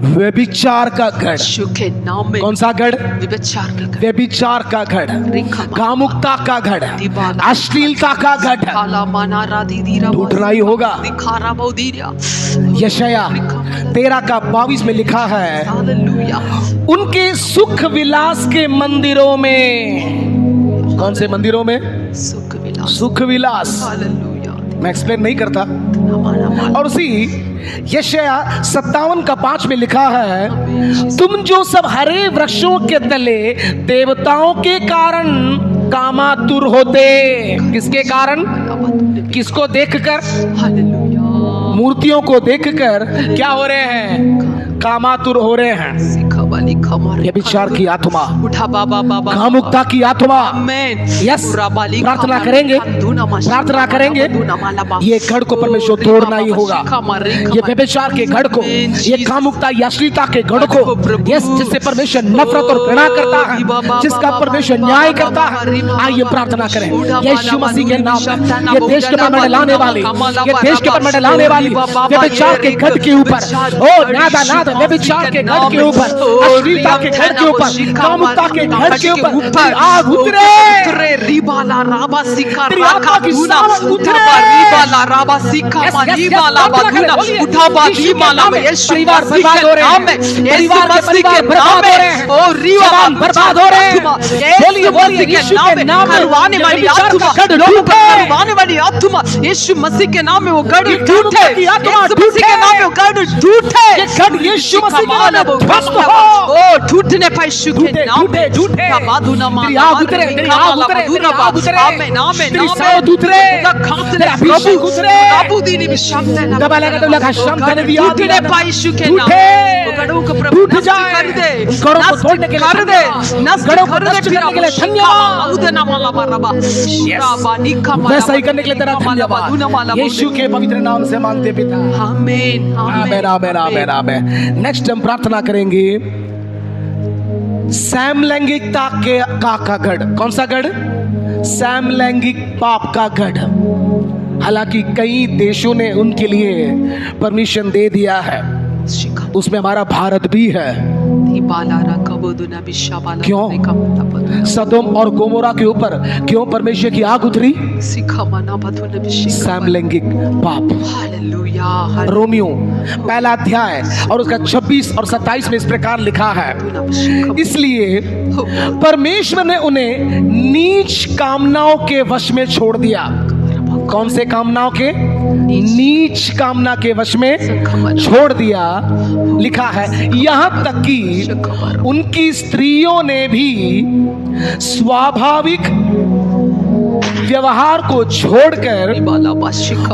व्यभिचार का गढ़। यीशु के नाम में। कौन सा गढ़? व्यभिचार का गढ़, व्यभिचार का गढ़, कामुकता का गढ़, अश्लीलता का गढ़। टूटना ही होगा। यशाया 13:22 में लिखा है, उनके सुख विलास के मंदिरों में। कौन से मंदिरों में? सुख विलास, सुख विलास। मैं एक्सप्लेन नहीं करता। और उसी यशाया 57:5 में लिखा है, तुम जो सब हरे वृक्षों के तले देवताओं के कारण कामातुर होते। किसके कारण? किसको देखकर? मूर्तियों को देखकर क्या हो रहे हैं? कामातुर हो रहे हैं। व्यभिचार की आत्मा, कामुकता की आत्मा। यस, प्रार्थना करेंगे, प्रार्थना करेंगे, ये गढ़ को परमेश्वर तोड़ना ही होगा। ये व्यभिचार के गढ़ को, ये कामुकता, अश्लीलता के गढ़ को, यस, जिससे परमेश्वर नफरत और घृणा करता है, जिसका परमेश्वर न्याय करता है। आइए प्रार्थना करें यीशु मसीह के नाम में। ये देश के पर मंडलाने वाली, ये देश के पर मंडलाने वाली व्यभिचार के गढ़ के ऊपर, ओ नादा नादा, व्यभिचार के गढ़ के ऊपर, अश्लीलता के घर के ऊपर, कामुकता के घर के ऊपर आग उतरे। रिबाला राबा सिका राखा गुना उठा रिबाला राबा सिका रिबाला बागुना उठा बादी माला में यीशु मसीह के नाम में, यीशु मसीह के नाम में। ओ रिबाला बर्बाद हो रहे हैं। बोलिए बोलिए यीशु के नाम में। करवाने वाली आत्मा, लोगों को करवाने वाली आत्मा, यीशु मसीह के नाम में वो गढ़ टूटे। यीशु मसीह के नाम में वो गढ़ टूटे। ये गढ़ यीशु मसीह के नाम में ध्वस्त हो। ओ टूटने पाए यीशु के नाम में। टूटे बादुना माला आग उतरे, आग उतरे, आग उतरे। आमीन आमीन आमीन। उतरे प्रभु उतरे। प्रभु दीनी विशांते ना दबा लगा तो लगा शांति भी टूटने पाए यीशु के नाम में। वो गढ़ों को प्रभु नष्ट कर दे, गढ़ों को तोड़ने के लिए कर दे, नष्ट कर दे। फिर के लिए धन्यवाद। उदना माला बरबा शाबानी का माला, वैसा ही करने के लिए तेरा धन्यवाद यीशु के पवित्र नाम से मांगते पिता। आमीन आमीन आमीन आमीन आमीन। नेक्स्ट हम प्रार्थना करेंगे समलैंगिकता के का गढ़। कौन सा गढ़? समलैंगिक पाप का गढ़। हालांकि कई देशों ने उनके लिए परमिशन दे दिया है, शिखा उसमें हमारा भारत भी है। बालारा कबोदुना बिशाबाला क्यों? सदोम और गोमोरा के ऊपर क्यों परमेश्वर की आग उतरी? शिखा मना बधुना बिशिखा समलैंगिक पाप। हालेलुया रोमियो पहला अध्याय और उसका 26 और 27 में इस प्रकार लिखा है, इसलिए परमेश्वर ने उन्हें नीच कामनाओं के वश में छोड़ दिया। कौन से कामनाओं के? नीच कामना के वश में छोड़ दिया। लिखा है यहां तक कि उनकी स्त्रियों ने भी स्वाभाविक व्यवहार को छोड़कर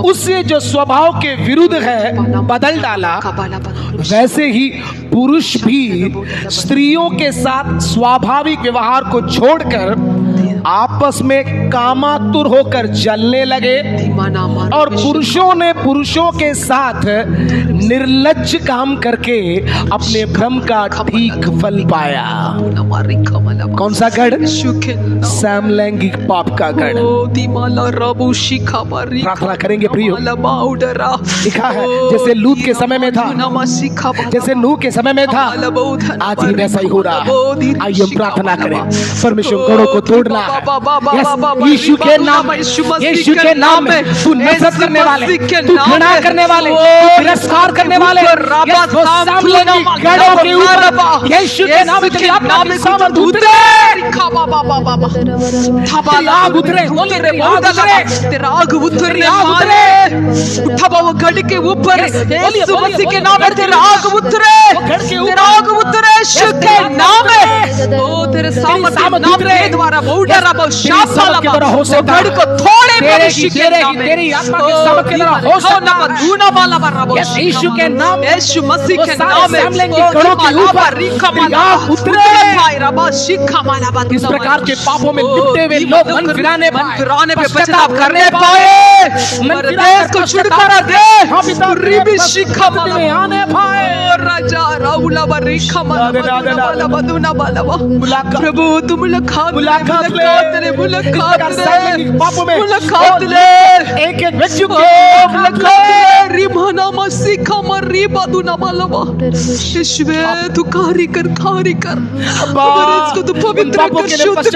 उससे जो स्वभाव के विरुद्ध है बदल डाला। वैसे ही पुरुष भी स्त्रियों के साथ स्वाभाविक व्यवहार को छोड़कर आपस में कामातुर होकर जलने लगे और पुरुषों ने पुरुषों के साथ निर्लज्ज काम करके अपने भ्रम का ठीक फल पाया। कौन सा गढ़? समलैंगिक पाप का गढ़। प्रार्थना करेंगे प्रियो। लिखा है जैसे लूत के समय में था, जैसे नूह के समय में था, आज भी वैसा ही हो रहा है। आइए हम प्रार्थना करें। परमेश्वर गढ़ों को तोड़ना है। यीशु के नाम, यीशु के नाम में तू नफरत करने वाले, तू घृणा करने वाले, तू तिरस्कार करने वाले, वो समलैंगिक गढ़ों के ऊपर यीशु के नाम में तेरी आत्मा की सामर्थ उतरे। आग उतरे, तेरा आग उतरे, उठा वो गढ़ के ऊपर यीशु मसीह के नाम में तेरा आग उतरे, तेरा आग उतरे यीशु के नाम में। ओ तेरे सामर्थ नाम के द्वारा बहुडरा बहुशापाला हो से गढ़ को थोड़े यीशु के नाम में, तेरी आत्मा के सामर्थ के द्वारा हो से ना धूना वाला बराबर यीशु के नाम, यीशु मसीह के नाम में गढ़ों के ऊपर रिखा माला उतरे। इस प्रकार के पापों में लिपटे हुए लोग मन फिराने पे पश्चाताप करने पाए, मेरे देश को छुटकारा दे। रिबी शिखा में आने पाए। राजा राउला बरिखा माला बदुना बाला प्रभु तू मुलाकात ले, मुलाकात ले एक एक व्यक्ति को मुलाकात ले। रिमना मसीखा मरी बदुना बाला ईश्वे तू कार्य कर इसको तू पवित्र कर, शुद्ध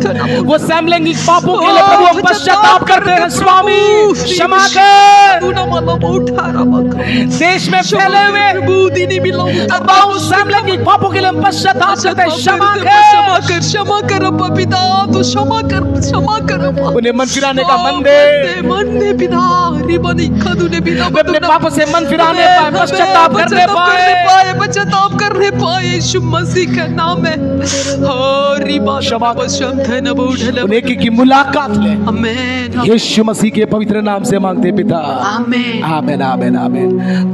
कर। वो समलैंगिक पापों के लिए प्रभु पश्चाताप करते हैं। स्वामी क्षमा कर। देश में फैले हुए समलैंगिक पापों के लिए पश्चाताप करते हैं। क्षमा कर अब्बा पिता, तू क्षमा कर अब्बा। उन्हें मन फिराने का मन दे पिता। रिबनी खदुने पिता अपने पापों से मन फिराने पाए, पश्चाताप करने पाए, पश्चाताप करने पाए यीशु मसीह का नाम है। उन्हें की मुलाकात ले। आमीन। यीशु मसीह के पवित्र नाम से मांगते पिता। आमीन। आमीन आमीन आमीन।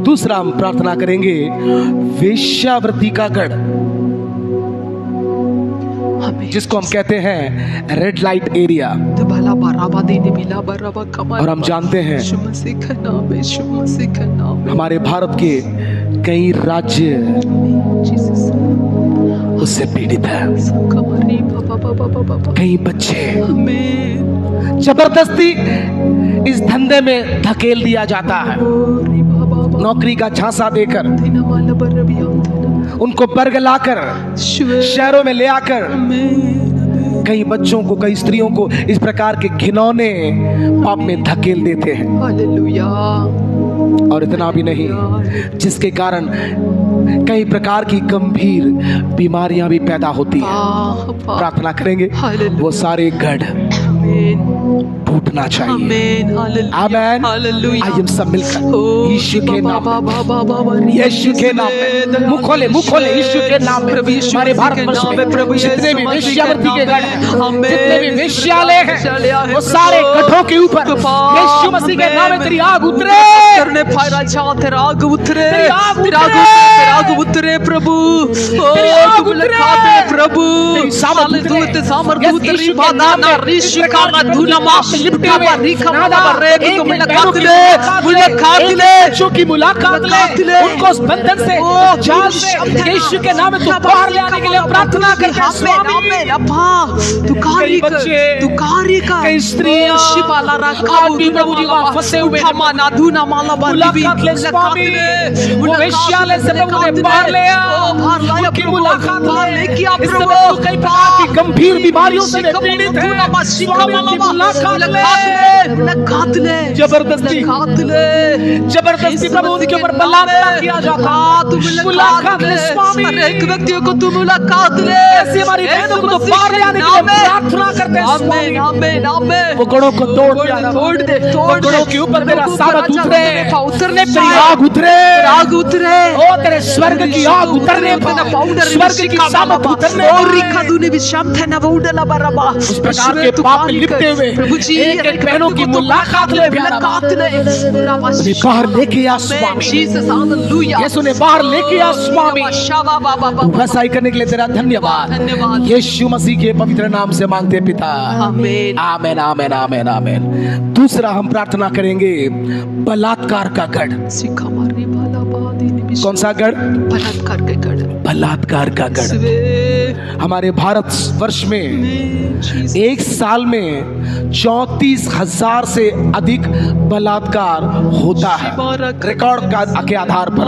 दूसरा हम प्रार्थना करेंगे वेश्यावृत्ति का गढ़, जिसको हम कहते हैं रेड लाइट एरिया। और हम जानते हैं हमारे भारत के कई राज्य उससे पीड़ित है। कई बच्चे जबरदस्ती इस धंधे में धकेल दिया जाता है। नौकरी का झांसा देकर, उनको बरगलाकर शहरों में ले आकर कई बच्चों को, कई स्त्रियों को इस प्रकार के घिनौने पाप में धकेल देते हैं। हालेलुया। और इतना भी नहीं, जिसके कारण कई प्रकार की गंभीर बीमारियां भी पैदा होती हैं। प्रार्थना करेंगे वो सारे गढ़ टूटना चाहिए। आमीन। आइए हम सब मिलकर यीशु के नाम में, यीशु के नाम में मुंह खोले यीशु के नाम में। हमारे भारतवर्ष में जितने भी वेश्यावृत्ति के गढ़ हैं, जितने भी वेश्यालय हैं, वो सारे गढ़ों के ऊपर यीशु मसीह के नाम में तेरी आग उतरे। करने पाए राजा, तेरा आग उतरे, तेरा आग उतरे प्रभु। ओ मुलाकात प्रभु, सामर्थ उतरी बादाना ऋषि का धुनमा लिपटे हुए नादा, एक बहनों की मुलाकात ले, एक बच्चों की मुलाकात ले, उनको उस बंधन से, जाल से यीशु के नाम में तू बाहर ले आने के लिए प्रार्थना करते हैं स्वामी। तू कार्य कर, तू कार्य कर। कई स्त्रियां आदमी प्रभु जी वहां फंसे हुए हैं, मुलाकात ले स्वामी, वो वेश्यालय से प्रभु ने बाहर ले आ, उनकी मुलाकात ले। इस समय वो कई प्रकार की गंभीर बीमारियों से पीड़ित है, स्वामी उनकी मुलाकात ले। जबरदस्ती प्रभु उनके ऊपर बलात्कार किया जाता, मुलाकात ले स्वामी। एक व्यक्तियों को तू मुलाकात ले, ऐसी हमारी बहनों को तो बाहर ले आने के लिए प्रार्थना करते हैं स्वामी। आमीन आमीन। वो गड़ों को तोड़ दे, वो गड़ों के ऊपर तेरा सामर्थ उतरे, तेरी आग उतरे, आग उतरे, ओ तेरे स्वर्ग की आग उतरने पाए, स्वर्ग की सामर्थ उतरने पाए। उस प्रकार के पाप में लिपटे हुए एक एक बहनों की मुलाकात ले, बाहर लेके आ स्वामी। यीशु ने बाहर लेके आ स्वामी। वैसा ही करने के लिए तेरा धन्यवाद, यीशु मसीह के पवित्र नाम से मांगते पिता, आमीन आमेन आमेन आमेन आमेन। दूसरा हम प्रार्थना करेंगे बलात्कार का गढ़। कौन सा गढ़? बलात्कार का गढ़। बलात्कार का गढ़। हमारे भारत वर्ष में एक साल में 34,000 से अधिक बलात्कार होता है रिकॉर्ड के आधार पर।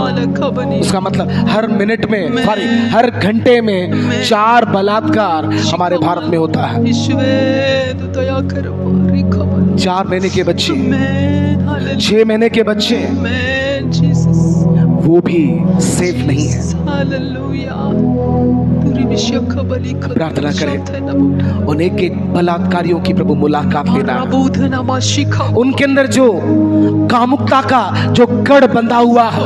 उसका मतलब हर मिनट में, सॉरी हर घंटे में 4 बलात्कार हमारे भारत में होता है। 4 महीने के बच्चे, 6 महीने के बच्चे, वो भी सेफ नहीं है। प्रार्थना करें उन एक एक बलात्कारियों की प्रभु मुलाकात लेना। उनके अंदर जो कामुकता का जो गढ़ बंधा हुआ है,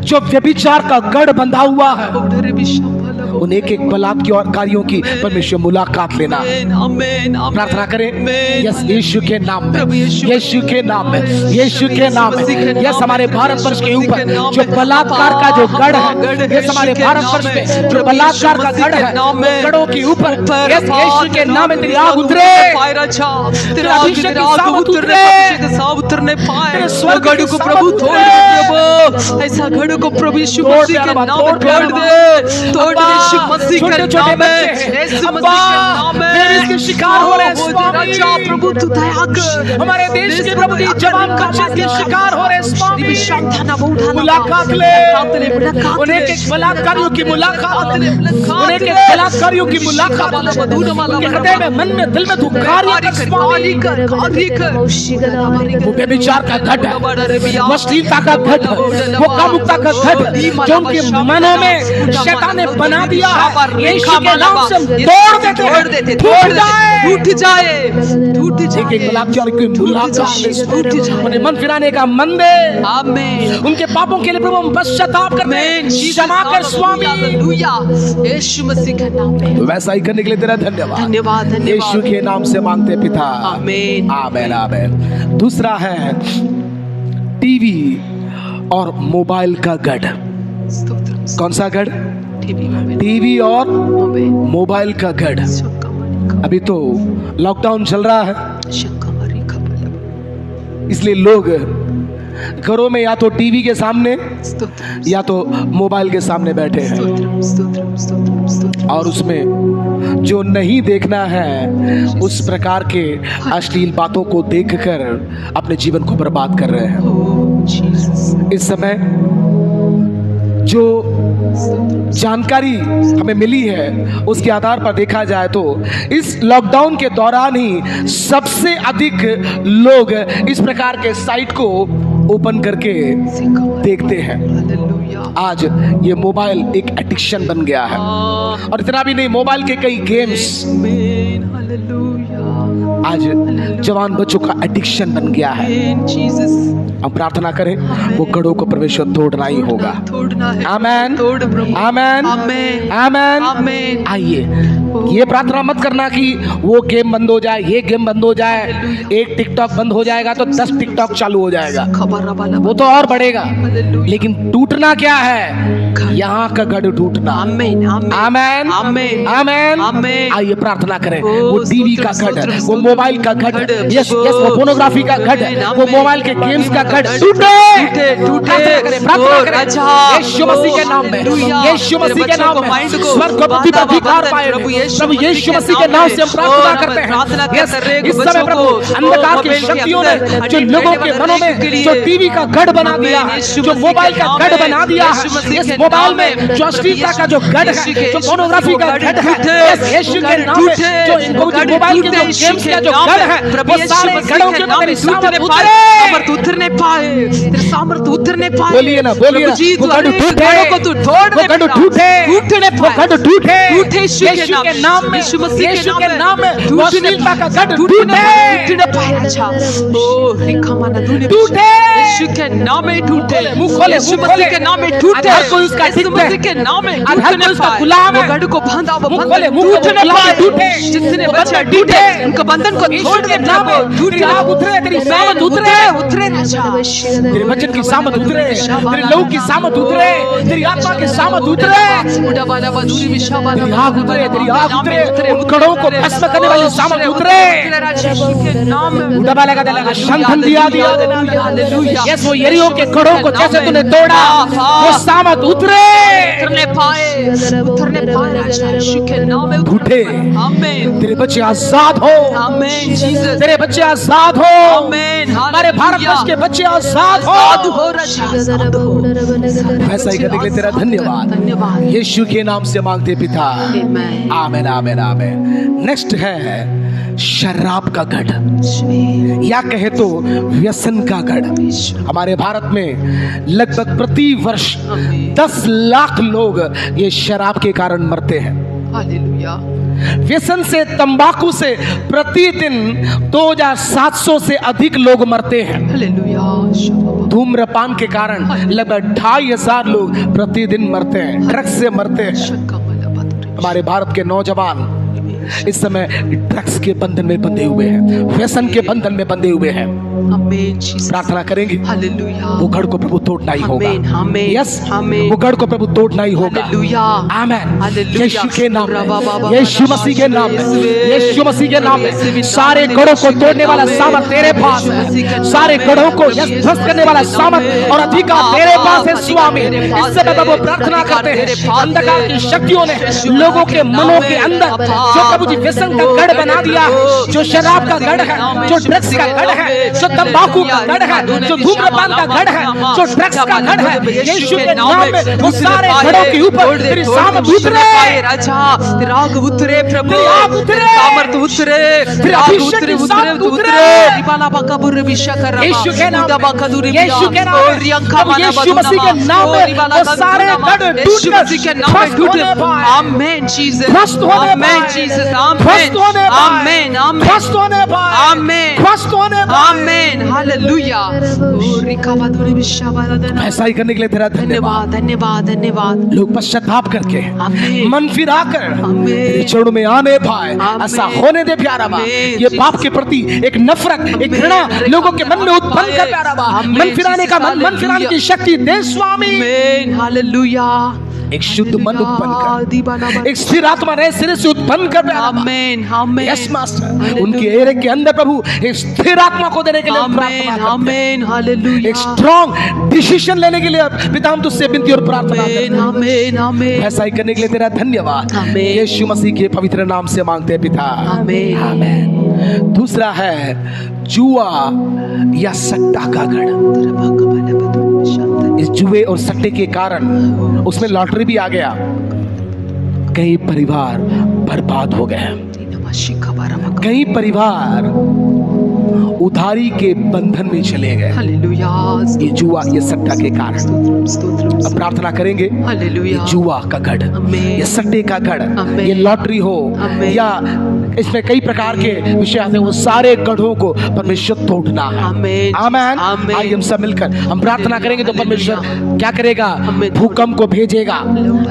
जो व्यभिचार का गढ़ बंधा हुआ है, उन एक एक बलात्कारियों की परमेश्वर मुलाकात लेना। प्रार्थना करें यस यीशु के नाम में, यीशु के नाम में, यीशु के नाम में। यस हमारे भारत वर्ष के ऊपर जो बलात्कार का जो गढ़ है, यस हमारे भारत वर्ष में जो बलात्कार का गढ़ है, गढ़ों के ऊपर यस यीशु के नाम में तेरी आग उतरे, तेरा अभिषेक की सामर्थ उतरे, तेरे स्वर्ग गढ़ को प्रभु तोड़ दे प्रभु। ऐसा गढ़ को प्रभु यीशु मसीह के नाम में तोड़ दे, तोड़ दे यीशु मसीह के नाम में, यीशु मसीह के नाम में। इसके शिकार हो रहे हैं स्वामी, प्रभु तू दया कर। हमारे देश के प्रभु जी जवान बच्चे के शिकार हो रहे हैं स्वामी। मुलाकात ले, उन्हें एक बलात्कारियों की मुलाकात, उन्हें एक बलात्कारियों की मुलाकात, उनके हृदय में, मन में, दिल में तू कार्य कर स्वामी। वो व्यभिचार का घट है, वो अश्लीलता का घट है, वो कामुकता का घट है जो उनके मनों में शैतान ने बना दिया है, यीशु के नाम से तोड़ देते हैं, टूट जाए। एक एक बलात्कारी की मुलाकात, उन्हें मन फिराने का मन दे। आमीन। उनके पापों के लिए प्रभु हम पश्चाताप करते हैं, क्षमा कर स्वामी। यीशु मसीह के नाम में। वैसा ही करने के लिए तेरा धन्यवाद, धन्यवाद, धन्यवाद। यीशु के नाम से मांगते पिता, आमीन आमीन आमीन। दूसरा है टीवी और मोबाइल का गढ़। कौन सा गढ़? टीवी और मोबाइल का गढ़। अभी तो लॉकडाउन चल रहा है, इसलिए लोग घरों में या तो टीवी के सामने या तो मोबाइल के सामने बैठे हैं, और उसमें जो नहीं देखना है उस प्रकार के अश्लील बातों को देखकर अपने जीवन को बर्बाद कर रहे हैं। इस समय जो जानकारी हमें मिली है उसके आधार पर देखा जाए तो इस लॉकडाउन के दौरान ही सबसे अधिक लोग इस प्रकार के साइट को ओपन करके देखते हैं। आज ये मोबाइल एक एडिक्शन बन गया है, और इतना भी नहीं, मोबाइल के कई गेम्स आज जवान बच्चों का एडिक्शन बन गया है। हम प्रार्थना करें, वो गढ़ों को परमेश्वर तोड़ना ही होगा। तोड़ना है, आमेन, तोड़ प्रभु, आमेन, आमेन, आमेन, आमेन। आइए, ये प्रार्थना मत करना कि वो गेम बंद हो जाए, ये गेम बंद हो जाए, एक टिकटॉक बंद हो जाएगा तो 10 टिकटॉक चालू हो जाएगा, वो तो और बढ़ेगा। लेकिन टूटना क्या है? यहाँ का गढ़ टूटना। आमेन, आमेन, आमेन, आमेन, आमेन, आमेन। आइए प्रार्थना करें, ओ, वो टीवी का स्तोत्र, गढ़, वो स्तोत्र, मोबाइल का गढ़, यस यस, वो फोनोग्राफी का गढ़, वो आमेन, मोबाइल के गेम्स का गढ़ आमेन, टूटे, टूटे, टूटे। प्रार्थना करें, प्रार्थना ओ, करें, राजा, यीशु मसीह के नाम में, हालेलुया। यीशु मसीह के नाम में माइंड को स्वर्ग को पृथ्वी पर अधिकार पाए प्रभु प्रभु यीशु मसीह के नाम से हम प्रार्थना करते हैं। यस, इस समय प्रभु अंधकार की शक्तियों ने जो लोगों के मनों में जो टीवी का गढ़ बना दिया, जो मोबाइल का गढ़ बना दिया, इस मोबाइल में जो अश्लीलता का जो गढ़ है, जो पोर्नोग्राफी का गढ़ है, यस यीशु के नाम में जो इनको मोबाइल के जो गेम्स का जो गढ़ है, वो सारे गढ़ों के ऊपर तेरी सामर्थ उतरे, सामर्थ उतरने पाए, तेरे सामर्थ उतरने पाए। बोलिए ना, बोलिए ना, जी, वो तू गढ़ अनेक टूटे, गढ़ों को तू तोड़ दे, वो गढ़ पिता। टूटे, टूटने वो पाए, गढ़ टूटे, टूटे यीशु के नाम में, यीशु मसीह यीशु के नाम में वो टूटने अश्लीलता का पाए, गढ़ टूटने पाए, टूटे, टूटने पाए। अच्छा, ओ लिखा माना तूने टूटे। यीशु के नाम में टूटे, मुंह खोले, यीशु मुंह मसीह खोले। के नाम में टूटे, हर कोई उसका यीशु ठीक है। मसीह के नाम में हर टूटने कोई उसका पाए। गुलाम है। वो गढ़ को बांधा, वो मुंह बंधन खोले, मुंह खोले, टूटने गुलाम पाए। टूटे। जितने वो बच्चे बंधन टूटे, टूटे। उनका बंधन को यीशु तोड़ के दे नाम में प्रभु, टूटे, तेरी आग उतरे, तेरी सामर्थ उतरे, उतरे राजा। तेरे वचन की सामर्थ उतरे, तेरे लहू की सामर्थ उतरे, तेरी आत्मा की सामर्थ उतरे, तेरी आग उतरे, तेरी आग उतरे, उन गढ़ों को भस्म करने वाली सामर्थ उतरे। उड़ाबा लगा देगा, शंखन दिया दिया। यस, वो यरीहो के गढ़ों को जैसे तूने तोड़ा, वो सामर्थ उतरे, उतरने पाए राजा, यीशु के नाम में उठे। आमीन, तेरे बच्चे आजाद हो, आमीन जीसस, तेरे बच्चे आजाद हो, आमीन, हमारे भारतवर्ष के बच्चे आजाद आजाद हो। हो राजा, आजाद हो। ऐसा ही करने के लिए तेरा धन्यवाद, धन्यवाद। यीशु के नाम से मांगते पिता, आमीन। आमीन, आमीन, आमीन। नेक्स्ट है शराब का गढ़, या कहे तो व्यसन का गढ़। हमारे भारत में लगभग प्रति वर्ष 10 लाख लोग ये शराब के कारण मरते हैं। हालेलुया, व्यसन से, तंबाकू से प्रतिदिन 2700 से अधिक लोग मरते हैं। हालेलुया। धूम्रपान के कारण लगभग 2500 लोग प्रतिदिन मरते हैं, ड्रग्स से मरते हैं। हमारे भारत के नौजवान इस समय ड्रग्स के बंधन में बंधे हुए हैं, व्यसन के बंधन में बंधे हुए हैं। आमीन जीसस, प्रार्थना करेंगे, हालेलुया। वो गढ़ को प्रभु तोड़ना ही होगा। आमीन, आमीन, यस, आमीन। वो गढ़ को प्रभु तोड़ना ही होगा। हालेलुया, आमीन। हालेलुया। यीशु के नाम में, बाबा, यीशु मसीह के नाम में, यीशु मसीह के नाम में सारे गढ़ों को तोड़ने वाला सामर्थ तेरे पास है। सारे गढ़ों को ध्वस्त करने वाला सामर्थ और अधिकार तेरे पास है स्वामी। इस समय प्रभु प्रार्थना करते हैं, अंधकार की शक्तियों ने लोगों के मनों के अंदर जो प्रभु जी व्यसन का गढ़ बना दिया, जो शराब का गढ़ है, जो ड्रग्स का गढ़ है, जो तंबाकू का गढ़ है, जो धूम्रपान का गढ़ है, जो ड्रग्स का गढ़ है, यीशु के नाम में वो सारे गढ़ों के ऊपर तेरी सामर्थ उतरे, राजा, तेरा आग उतरे प्रभु, तेरी आग उतरे, सामर्थ उतरे, तेरी आग अभिषेक उतरे, की उतरे, सामर्थ उतरे। उतरे। रिबाला बाका बुर विशाखरा, यीशु के नाम उदाबा में, कदुरी यीशु के नाम में, और रियंका माना यीशु मसीह के बदुनामा, नाम में और रिबाला वो कदुरी सारे नामा, गढ़ यीशु टूट मसीह के नाम में ध्वस्त टूटे। होने पाए। आमीन जीसस, ध्वस्त होने आमीन पाए। जीसस, ध्वस्त आमीन, होने पाए। आमीन, आमीन, ध्वस्त होने पाए। आमीन, ध्वस्त होने पाए। आमीन, हालेलुया। और रिका बदुरी विशाखरा, ऐसा ही करने के लिए तेरा धन्यवाद। धन्यवाद, धन्यवाद, धन्यवाद। लोग पश्चाताप करके आमीन। मन फिरा कर आमीन। तेरे चरणों में आने पाए, आमीन। ऐसा होने दे प्यारा बा। आमीन। ये पाप के प्रति एक नफरत, एक घृणा लोगों के मन में उत्पन्न कर प्यारा बा। आमीन। मन फिराने का मन फिराने की शक्ति दे स्वामी। आमीन, हालेलुया। एक शुद्ध मन उत्पन्न कर, दीवाना, एक स्थिर आत्मा नए सिरे से उत्पन्न कर प्यारा बा। आमीन, आमीन, यस मास्टर, उनके एरे के अंदर प्रभु एक स्थिर आत्मा को देने के लिए हम प्रार्थना आमीन, करते हैं। आमीन, हालेलुया। एक स्ट्रॉन्ग डिसीजन लेने के लिए पिता हम तुझसे विनती और प्रार्थना करते आमीन, हैं। आमीन, आमीन, ऐसा ही करने के लिए तेरा धन्यवाद। आमीन। यीशु मसीह के पवित्र नाम से मांगते हैं पिता, आमीन। आमीन। दूसरा है जुआ या सट्टा का गढ़। इस जुए और सट्टे के कारण उसमें लॉटरी भी आ गया, कई परिवार बर्बाद हो गए, कई परिवार उधारी के बंधन में चले गए। हालेलुया। ये जुआ, ये सट्टा के कारण। स्तोत्रम। अब प्रार्थना करेंगे, हालेलुया। जुआ का गढ़, आमीन। ये सट्टे का गढ़, आमीन। ये लॉटरी हो आमीन। या इसमें कई प्रकार के विषय आते हैं, वो सारे गढ़ों को परमेश्वर तोड़ना है। आमीन। आमीन। आमीन। आइए हम सब मिलकर हम प्रार्थना करेंगे तो परमेश्वर क्या करेगा? आमीन। भूकंप को भेजेगा,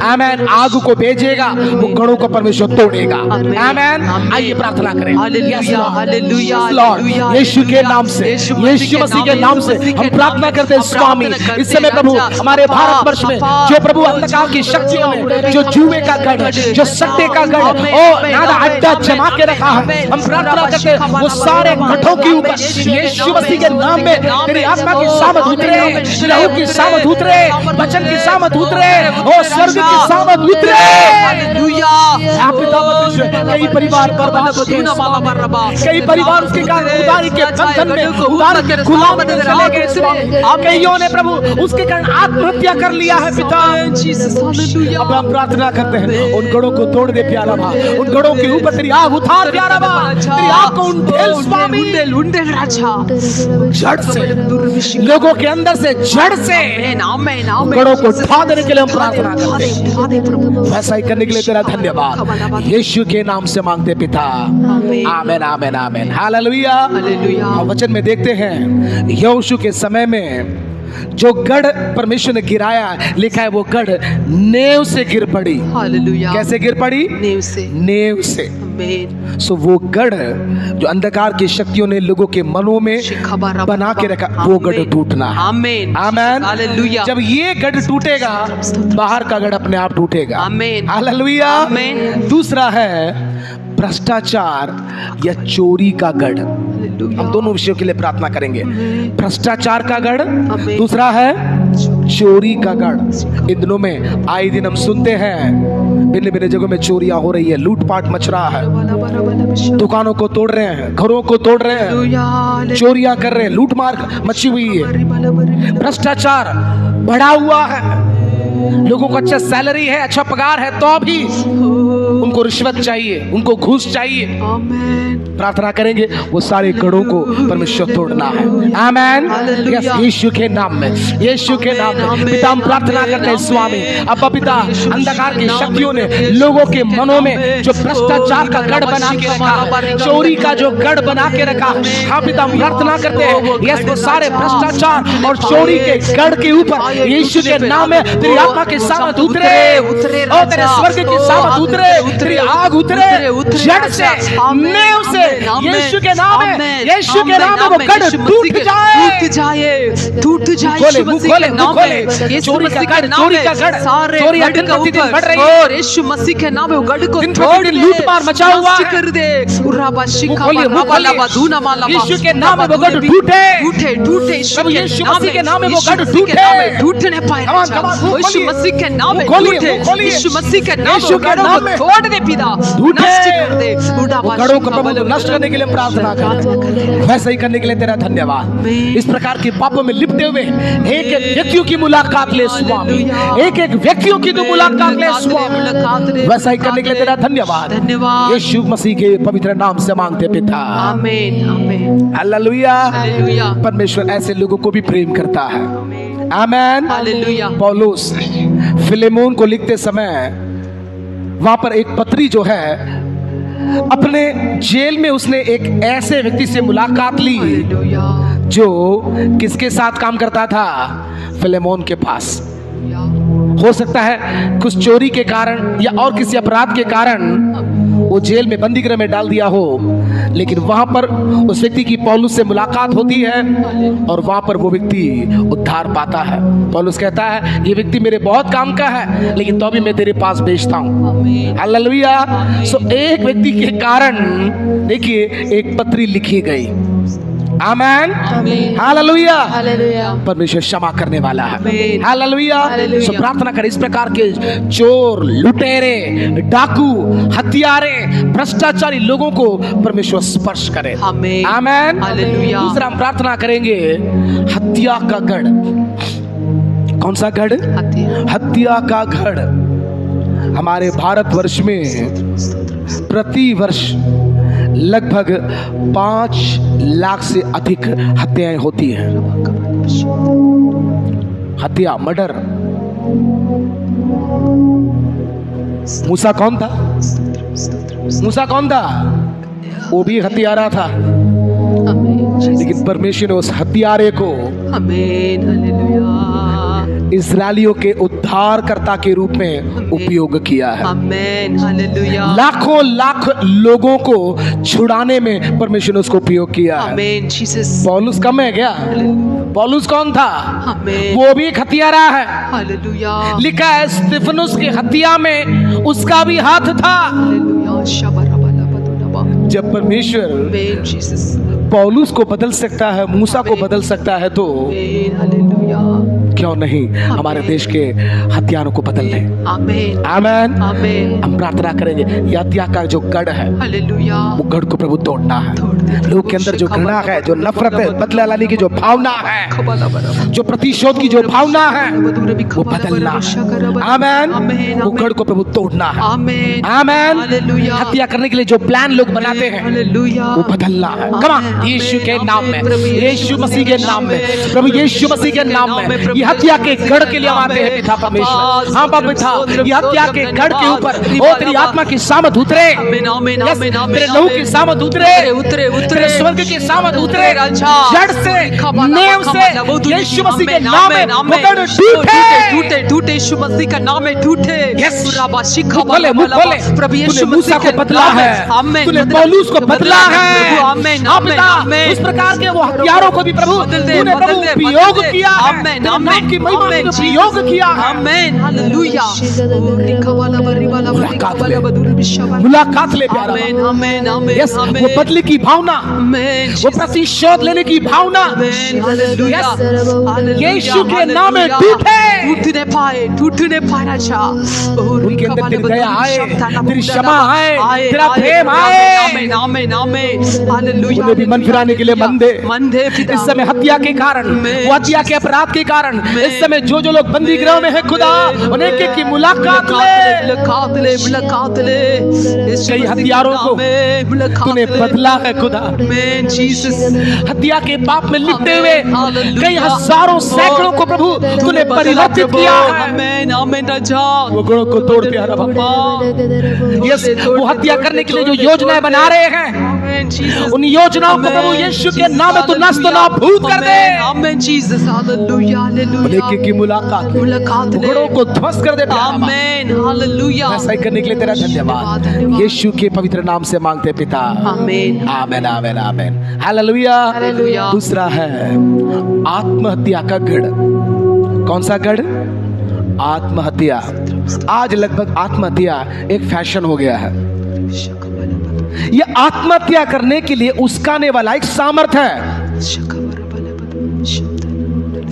आमीन, आग को भेजेगा, वो गढ़ों को परमेश्वर तोड़ेगा। आमीन। आमीन। आइए प्रार्थना करें। Hallelujah. Yes, Lord. Hallelujah. Yes, Lord. Hallelujah. यीशु के नाम से, यीशु यीशु मसीह के नाम से हम प्रार्थना करते हैं स्वामी। इस समय प्रभु हमारे भारत वर्ष में जो प्रभु अंधकार की शक्तियों ने जो जुए का गढ़, जो सट्टे का गढ़, ओ नादा अड्डा जमा के रखा है, हम प्रार्थना करते हैं वो सारे गढ़ों के ऊपर यीशु मसीह के नाम में तेरी आत्मा की सामत उतरे, लहू की सामत उतरे, वचन की सामत उतरे, ओ स्वर्ग की सामत उतरे। हालेलुया। आप पिता परमेश्वर, कई परिवार बर्बाद होते हैं, कई परिवार उसके कारण उधारी के बंधन में, उधारी के गुलाम में चले गए स्वामी। कईयों ने प्रभु उसके कारण आत्महत्या कर लिया है पिता। अब हम प्रार्थना करते हैं उन गढ़ों को तोड़ दे प्यारा बा, उन गढ़ों के ऊपर तेरी आग उतार प्यारा बा, तेरी आग को उंडेल स्वामी, जड़ से, लोगों के अंदर से, जड़ से गढ़ों को उठा देने के लिए हम प्रार्थना करते हैं। वैसा ही करने के लिए तेरा धन्यवाद यीशु के नाम से मांगते पिता। आमीन, आमीन, आमीन। हालेलुया। हालेलुया। हम वचन में देखते हैं यहोशू के समय में जो गढ़ परमेश्वर ने गिराया, लिखा है वो गढ़ नेव से गिर पड़ी। हालेलुया। कैसे गिर पड़ी? नेव से। नेव से। आमीन। सो वो गढ़ जो अंधकार की शक्तियों ने लोगों के मनों में बना के रखा, वो गढ़ टूटना है। आमीन। आमीन। हालेलुया। जब ये गढ़ टूटेगा, बाहर का गढ़ अपने आप टूटेगा। आमीन। हालेलुया। आमीन। दूसरा है भ्रष्टाचार या चोरी का गढ़। हम दोनों विषयों के लिए प्रार्थना करेंगे। भ्रष्टाचार का गढ़, दूसरा है चोरी का गढ़। इन दिनों में आए दिन हम सुनते हैं भिन्न भिन्न जगहों में चोरियां हो रही है, लूटपाट मच रहा है, दुकानों को तोड़ रहे हैं, घरों को तोड़ रहे हैं, चोरियां कर रहे हैं, लूटमार मची हुई है, भ्रष्टाचार बढ़ा हुआ है, लोगों को अच्छा सैलरी है, अच्छा पगार है, तो भी उनको रिश्वत चाहिए, उनको घूस चाहिए। प्रार्थना करेंगे वो सारे गढ़ों को परमेश्वर तोड़ना है। आमीन। यस, यीशु के नाम में, यीशु के नाम में पिता हम प्रार्थना करते हैं स्वामी। अब पिता अंधकार की शक्तियों ने लोगों के मनों में जो भ्रष्टाचार का गढ़ बना के रखा है, चोरी का जो गढ़ बना के रखा है, हाँ पिता हम प्रार्थना करते हैं यस वो सारे भ्रष्टाचार और चोरी के गढ़ के ऊपर यीशु के नाम में तेरी आत्मा की सामत उतरे, और तेरे स्वर्ग की सामत उतरे, तेरी आग उतरे, जड़ से, नेव से, यीशु के नाम में, यीशु के नाम में वो गढ़ टूट जाए, टूट जाए। चोरी का गढ़, चोरी का गढ़, चोरी दिन प्रतिदिन बढ़ रही है, और यीशु मसीह के नाम में वो गढ़ को दिन तोड़ प्रतिदिन लूटमार मचा हुआ है, कर दे। यीशु के नाम में वो गढ़ टूटे, टूटे, टूटे। यीशु मसीह के नाम में वो गढ़ टूटे, टूटने पाए। यीशु मसीह के नाम में खोलिए, टूटे, यीशु मसीह के नाम यीशु के नाम में तोड़ दे पिता, टूटे, नष्ट कर दे। वो गढ़ों को प्रभु नष्ट करने के लिए हम प्रार्थना करते हैं। वैसा ही करने के लिए तेरा धन्यवाद। इस प्रकार के पापों में लिपटे हुए एक एक व्यक्तियों की मुलाकात ले स्वामी, एक एक व्यक्तियों की तो मुलाकात ले स्वामी। वैसा ही करने के लिए तेरा धन्यवाद, यीशु मसीह के पवित्र नाम से मांगते पिता। आमीन, आमीन। हालेलुया। हालेलुया। परमेश्वर ऐसे लोगों को भी प्रेम करता है। आमीन। हालेलुया। पौलुस फिलेमोन को लिखते समय वहां पर एक पत्री जो है, अपने जेल में उसने एक ऐसे व्यक्ति से मुलाकात ली जो किसके साथ काम करता था? फिलेमोन के पास। हो सकता है कुछ चोरी के कारण या और किसी अपराध के कारण वो जेल में बंदी गृह में डाल दिया हो, लेकिन वहां पर उस व्यक्ति की पौलुस से मुलाकात होती है और वहां पर वो व्यक्ति उद्धार पाता है। पौलुस कहता है ये व्यक्ति मेरे बहुत काम का है, लेकिन तो भी मैं तेरे पास भेजता हूँ। हालेलुया। सो एक व्यक्ति के कारण देखिए एक पत्री लिखी गई। आमीन। हालेलुया। परमेश्वर क्षमा करने वाला है। हालेलुया। सो प्रार्थना करें इस प्रकार के चोर, लुटेरे, डाकू, हत्यारे, भ्रष्टाचारी लोगों को परमेश्वर स्पर्श करे। आमीन। दूसरा हम प्रार्थना करेंगे हत्या का गढ़। कौन सा गढ़? हत्या का गढ़। हमारे भारतवर्ष में प्रति वर्ष लगभग 5 लाख से अधिक हत्याएं होती हैं। हत्या, मर्डर। मूसा कौन था? मूसा कौन था? वो भी हत्यारा था, लेकिन परमेश्वर ने उस हत्यारे को आमीन, हालेलुया, इस्राएलियों के उद्धारकर्ता के रूप में उपयोग किया है। आमीन, हालेलुया, लाखों लाख लोगों को छुड़ाने में परमेश्वर ने उसको उपयोग किया है। आमीन, जीसस, पौलुस कम है क्या? पौलुस कौन था? आमीन, वो भी एक हत्यारा है। हालेलुया, लिखा है स्तिफनुस की हत्या में उसका भी हाथ था। हालेलुया, शबरबला बदुनबा, जब परमेश्वर आमीन, जीसस, पौलुस को बदल सकता है, मूसा को बदल सकता है, तो आमीन, हालेलुया, क्यों नहीं हमारे देश के हत्यारों को बदल ले। आमीन, आमीन। आमीन, हम प्रार्थना करेंगे, ये हत्या का जो गढ़ है, हालेलुया, वो गढ़ को प्रभु तोड़ना है। तोड़ दे। लोग के अंदर जो घृणा है, जो नफरत है, बदला लेने की जो भावना है, खबला बरबा, जो प्रतिशोध की जो भावना है, बदुरबी वो खबला बदलना बरबा, है। शकरबा, आमीन। आमीन, वो गढ़ को प्रभु तोड़ना है। आमीन, आमीन। हालेलुया, हत्या करने के लिए जो प्लान लोग बनाते हैं, हालेलुया, वो बदलना है। कम ऑन, यीशु के नाम में, यीशु मसीह के नाम में, प्रभु यीशु मसीह के नाम में, ये हत्या के गढ़ के लिए हम आते हैं पिता परमेश्वर। हाँ बाप पिता, ये हत्या के गढ़ के ऊपर ओ तेरी आत्मा की सामत उतरे। आमीन, आमीन, यस, आमीन, आमीन, तेरे लहू की सामत उतरे, उतरे, उतरे, तेरे स्वर्ग की सामत उतरे, राजा, जड़ से, नींव से, यीशु मसीह के नाम में वो गढ़ टूटे, टूटे। टूटे, यीशु मसीह का नाम में टूटे। यस, राबा, शिखा, मुँह खोले, मुँह खोले। प्रभु यीशु तूने मूसा मसीह को बदला है, आमीन, तूने पौलुस को बदला है। प्रभु, आमीन, हाँ आमीन, पिता, आमीन, उस प्रकार के वो हत्यारों को भी प्रभु बदल दे, तूने बदल प्रभु दे, उपयोग बदल दे। किया है। आमीन, तेरे नाम आमीन, की महिमा में आमीन, उपयोग किया है। आमीन, हालेलुया, मुलाकात ले, मुलाकात ले प्यारा आमीन, बाबा। आमीन, आमीन, यस, आमीन, वो बदले की भावना, आमीन, वो प्रतिशोध लेने की भावना, आमीन, हालेलुया, यस, हालेलुया, यीशु के नाम में हालेलुया। टूटे। टूटने पाए राजा। उनके अंदर तेरी दया आए, तेरी क्षमा आए, तेरा प्रेम आए। आमीन, आमीन, आमीन, हालेलुया, उन्हें भी मन फिराने के लिए मन दे। मन दे पिता। इस समय हत्या के कारण, वो हत्या के अपराध के कारण, इस समय जो जो लोग बंदी गृह में है खुदा, उन्हें एक की मुलाकात ले। मुलाकात ले, मुलाकात ले। कई हत्यारों को तूने बदला है खुदा। आमीन, जीसस, हत्या के पाप में लिपटे हुए हालेलुया। कई हजारों सैकड़ों को प्रभु तूने परिवर्तित किया है। आमीन, आमीन राजा। वो गुणों को तोड़ प्यारा बाबा। यस, वो हत्या करने के लिए जो योजनाएं बना रहे हैं, आमीन, जीसस, उन योजनाओं को प्रभु यीशु के नाम में तू नष्ट नाबूद कर दे। आमीन, जीसस, हालेलुया, हालेलुया। उन्हें की मुलाकात, मुलाकात ले। गुणों को ध्वस्त कर दे प्यारा बाबा। आमीन, हालेलुया। ऐसा ही करने के लिए तेरा धन्यवाद, यीशु के पवित्र नाम से मांगते पिता। आमीन, आमेन, आमेन, आमेन, हालेलुया। हालेलुया। दूसरा है आत्महत्या का गढ़। कौन सा गढ़? आत्महत्या। आज लगभग आत्महत्या एक फैशन हो गया है। ये आत्महत्या करने के लिए उस्काने वाला एक सामर्थ है,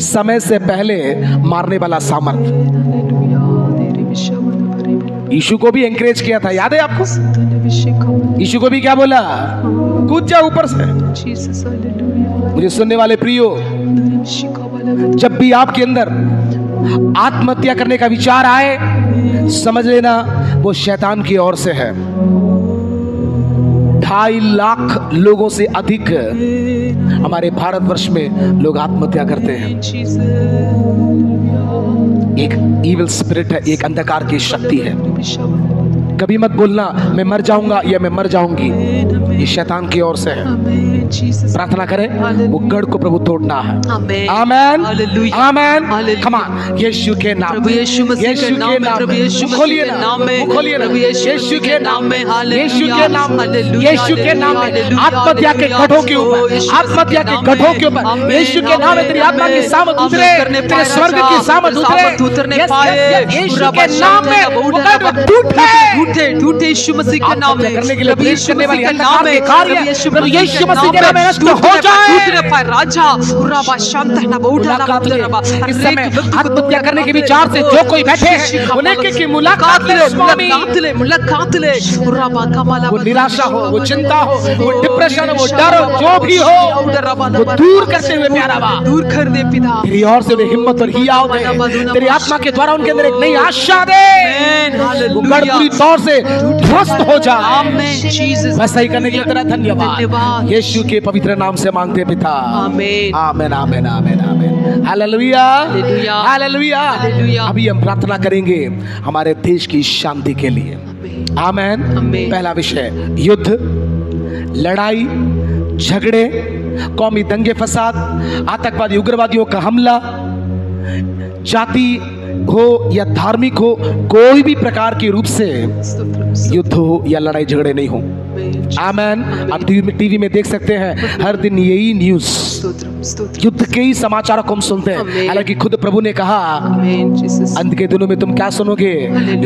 समय से पहले मारने वाला सामर्थ। यीशु को भी एनकरेज किया था, याद है आपको? यीशु को भी क्या बोला? कूद जा ऊपर से। मुझे सुनने वाले प्रियो, जब भी आपके अंदर आत्महत्या करने का विचार आए, समझ लेना वो शैतान की ओर से है। 2.5 लाख लोगों से अधिक हमारे भारतवर्ष में लोग आत्महत्या करते हैं। एक इविल स्पिरिट है, एक अंधकार की शक्ति है। कभी मत बोलना मैं मर जाऊंगा या मैं मर जाऊंगी, ये शैतान की ओर से है। प्रार्थना करें, वो गढ़ को प्रभु तोड़ना है। आमीन, amen, hallelujah, amen. Hallelujah. Come on, यीशु के नाम, प्रभु यीशु मसीह के नाम में, प्रभु यीशु मसीह खोलिए के ना, नाम में, खोलिए ना, प्रभु यीशु के नाम में, हालेलुया, यीशु के नाम में, हालेलुया, यीशु के नाम में। हालेलुया, आत्महत्या के हालेलुया, गढ़ों के ऊपर, यीशु आत्महत्या के मसीह गढ़ों के के ऊपर, नाम में, यीशु के नाम में तेरी आत्मा की सामत उतरे, तेरे स्वर्ग की सामत उतरे, यीशु के नाम में वो गढ़ टूटे। टूटे यीशु मसीह के नाम में, करने के लिए प्रभु यीशु करने वाली मसीह के अंधकार नाम के में, कार्य, प्रभु यीशु मसीह के नाम में नष्ट हो जाए। टूटने पाए राजा। रबा शांत ना बहुड़ा मुलाकात ले। रबा। इस समय आत्महत्या करने के विचार से जो कोई बैठे हैं, उन्हें की मुलाकात ले स्वामी। मुलाकात ले। रबा कमाला, वो निराशा हो, वो चिंता हो, वो डिप्रेशन हो, वो डर हो, जो भी हो, वो दूर करते हुए प्यारा बा दूर कर दे पिता। तेरी ओर से वे हिम्मत और हियाव दे, तेरी आत्मा के द्वारा उनके अंदर एक नई आशा दे। वो गढ़ पूरी तौर जोर से ध्वस्त हो जाए। आमेन जीसस। वैसा ही करने के लिए तेरा धन्यवाद यीशु के पवित्र नाम से मांगते पिता। Amen amen amen amen amen. Hallelujah hallelujah. Hallelujah. Hallelujah. अभी हम प्रार्थना करेंगे हमारे देश की शांति के लिए। आमेन। आमेन। पहला विषय युद्ध, लड़ाई झगड़े, कौमी दंगे फसाद, आतंकवादी उग्रवादियों का हमला, जाति हो या धार्मिक हो, कोई भी प्रकार के रूप से युद्ध हो या लड़ाई झगड़े नहीं हो। आमेन। आप टीवी में देख सकते हैं हर दिन यही न्यूज, युद्ध के ही समाचारों को हम सुनते हैं। हालांकि खुद प्रभु ने कहा आमेन जीसस। अंत के दिनों में तुम क्या सुनोगे?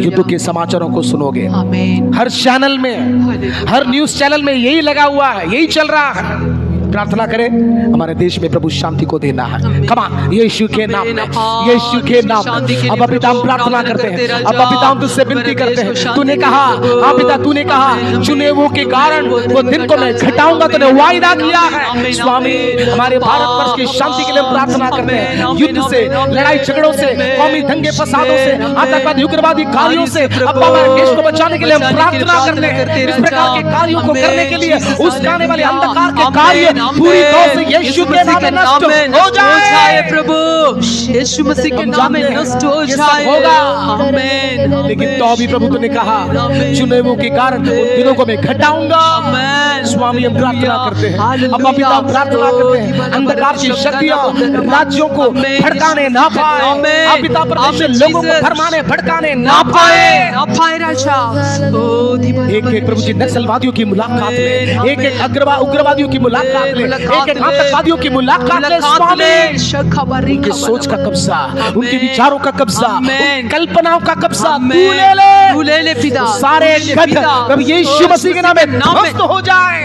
युद्ध के समाचारों को सुनोगे। आमेन। हर चैनल में, हर न्यूज चैनल में यही लगा हुआ है, यही चल रहा है। प्रार्थना करें हमारे देश में प्रभु शांति को देना है। कमा यीशु के नाम में, यीशु के नाम में। अब पिता हम प्रार्थना करते हैं, अब पिता हम तुझसे विनती करते हैं। तूने कहा, हाँ पिता तूने कहा चुने वो के कारण वो दिन को मैं घटाऊंगा, तूने वायदा किया है। स्वामी हमारे भारतवर्ष की शांति के लिए हम प्रार्थना करते हैं। युद्ध से, लड़ाई झगड़ों से, कौमी दंगे फसादों से, आतंकवादी उग्रवादी कार्यों से अब्बा हमारे देश को बचाने के लिए हम प्रार्थना करते हैं। इस प्रकार के कार्यों को करने के लिए उस आने वाले अंधकार के कार्य पूरी तौर से यीशु के नाम में नष्ट हो जाए। प्रभु यीशु मसीह के नाम में नष्ट हो जाए। होगा। आमेन। लेकिन तो भी प्रभु तूने कहा चुने हुओं के कारण उन दिनों को मैं घटाऊंगा। आमेन। स्वामी हम प्रार्थना करते हैं, अब पिता हम प्रार्थना करते हैं अंधकार की शक्तियां राज्यों को भड़काने ना पाए। अब पिता परमेश्वर लोगों को भरमाने भड़काने ना पाए। राजा एक एक प्रभु जी नक्सलवादियों की मुलाकात में, एक एक उग्रवादियों की मुलाकात में, एक एक आतंकवादियों की मुलाकात में स्वामी उनकी सोच का कब्जा, उनके विचारों का कब्जा, उनकी कल्पनाओं का कब्जा तू ले ले पिता। सारे गध प्रभु यीशु मसीह के नाम में ध्वस्त हो जाए।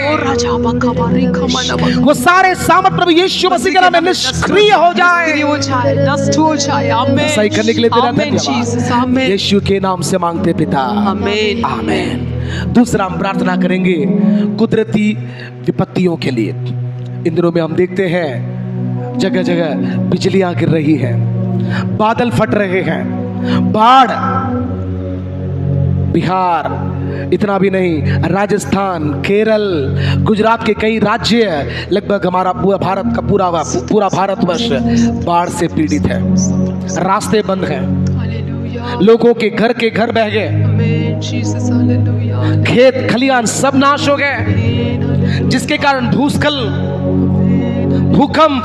वो सारे सामर्थ प्रभु यीशु मसीह के नाम में निष्क्रिय हो जाए, नष्ट हो जाए। आमेन। सही करने के लिए तेरा धन्यवाद यीशु के नाम से मांगते पिता। आमेन। आमेन। दूसरा हम प्रार्थना करेंगे कुदरती विपत्तियों के लिए। इन दिनों में हम देखते हैं जगह जगह बिजलियां गिर रही हैं, बादल फट रहे हैं, बाढ़, बिहार इतना भी नहीं, राजस्थान, केरल, गुजरात के कई राज्य, लगभग हमारा पूरा भारत का पूरा भारतवर्ष बाढ़ से पीड़ित है। रास्ते बंद हैं, लोगों के घर बह गए, खेत खलियान सब नाश हो गए, जिसके कारण भूस्खलन, भूकंप,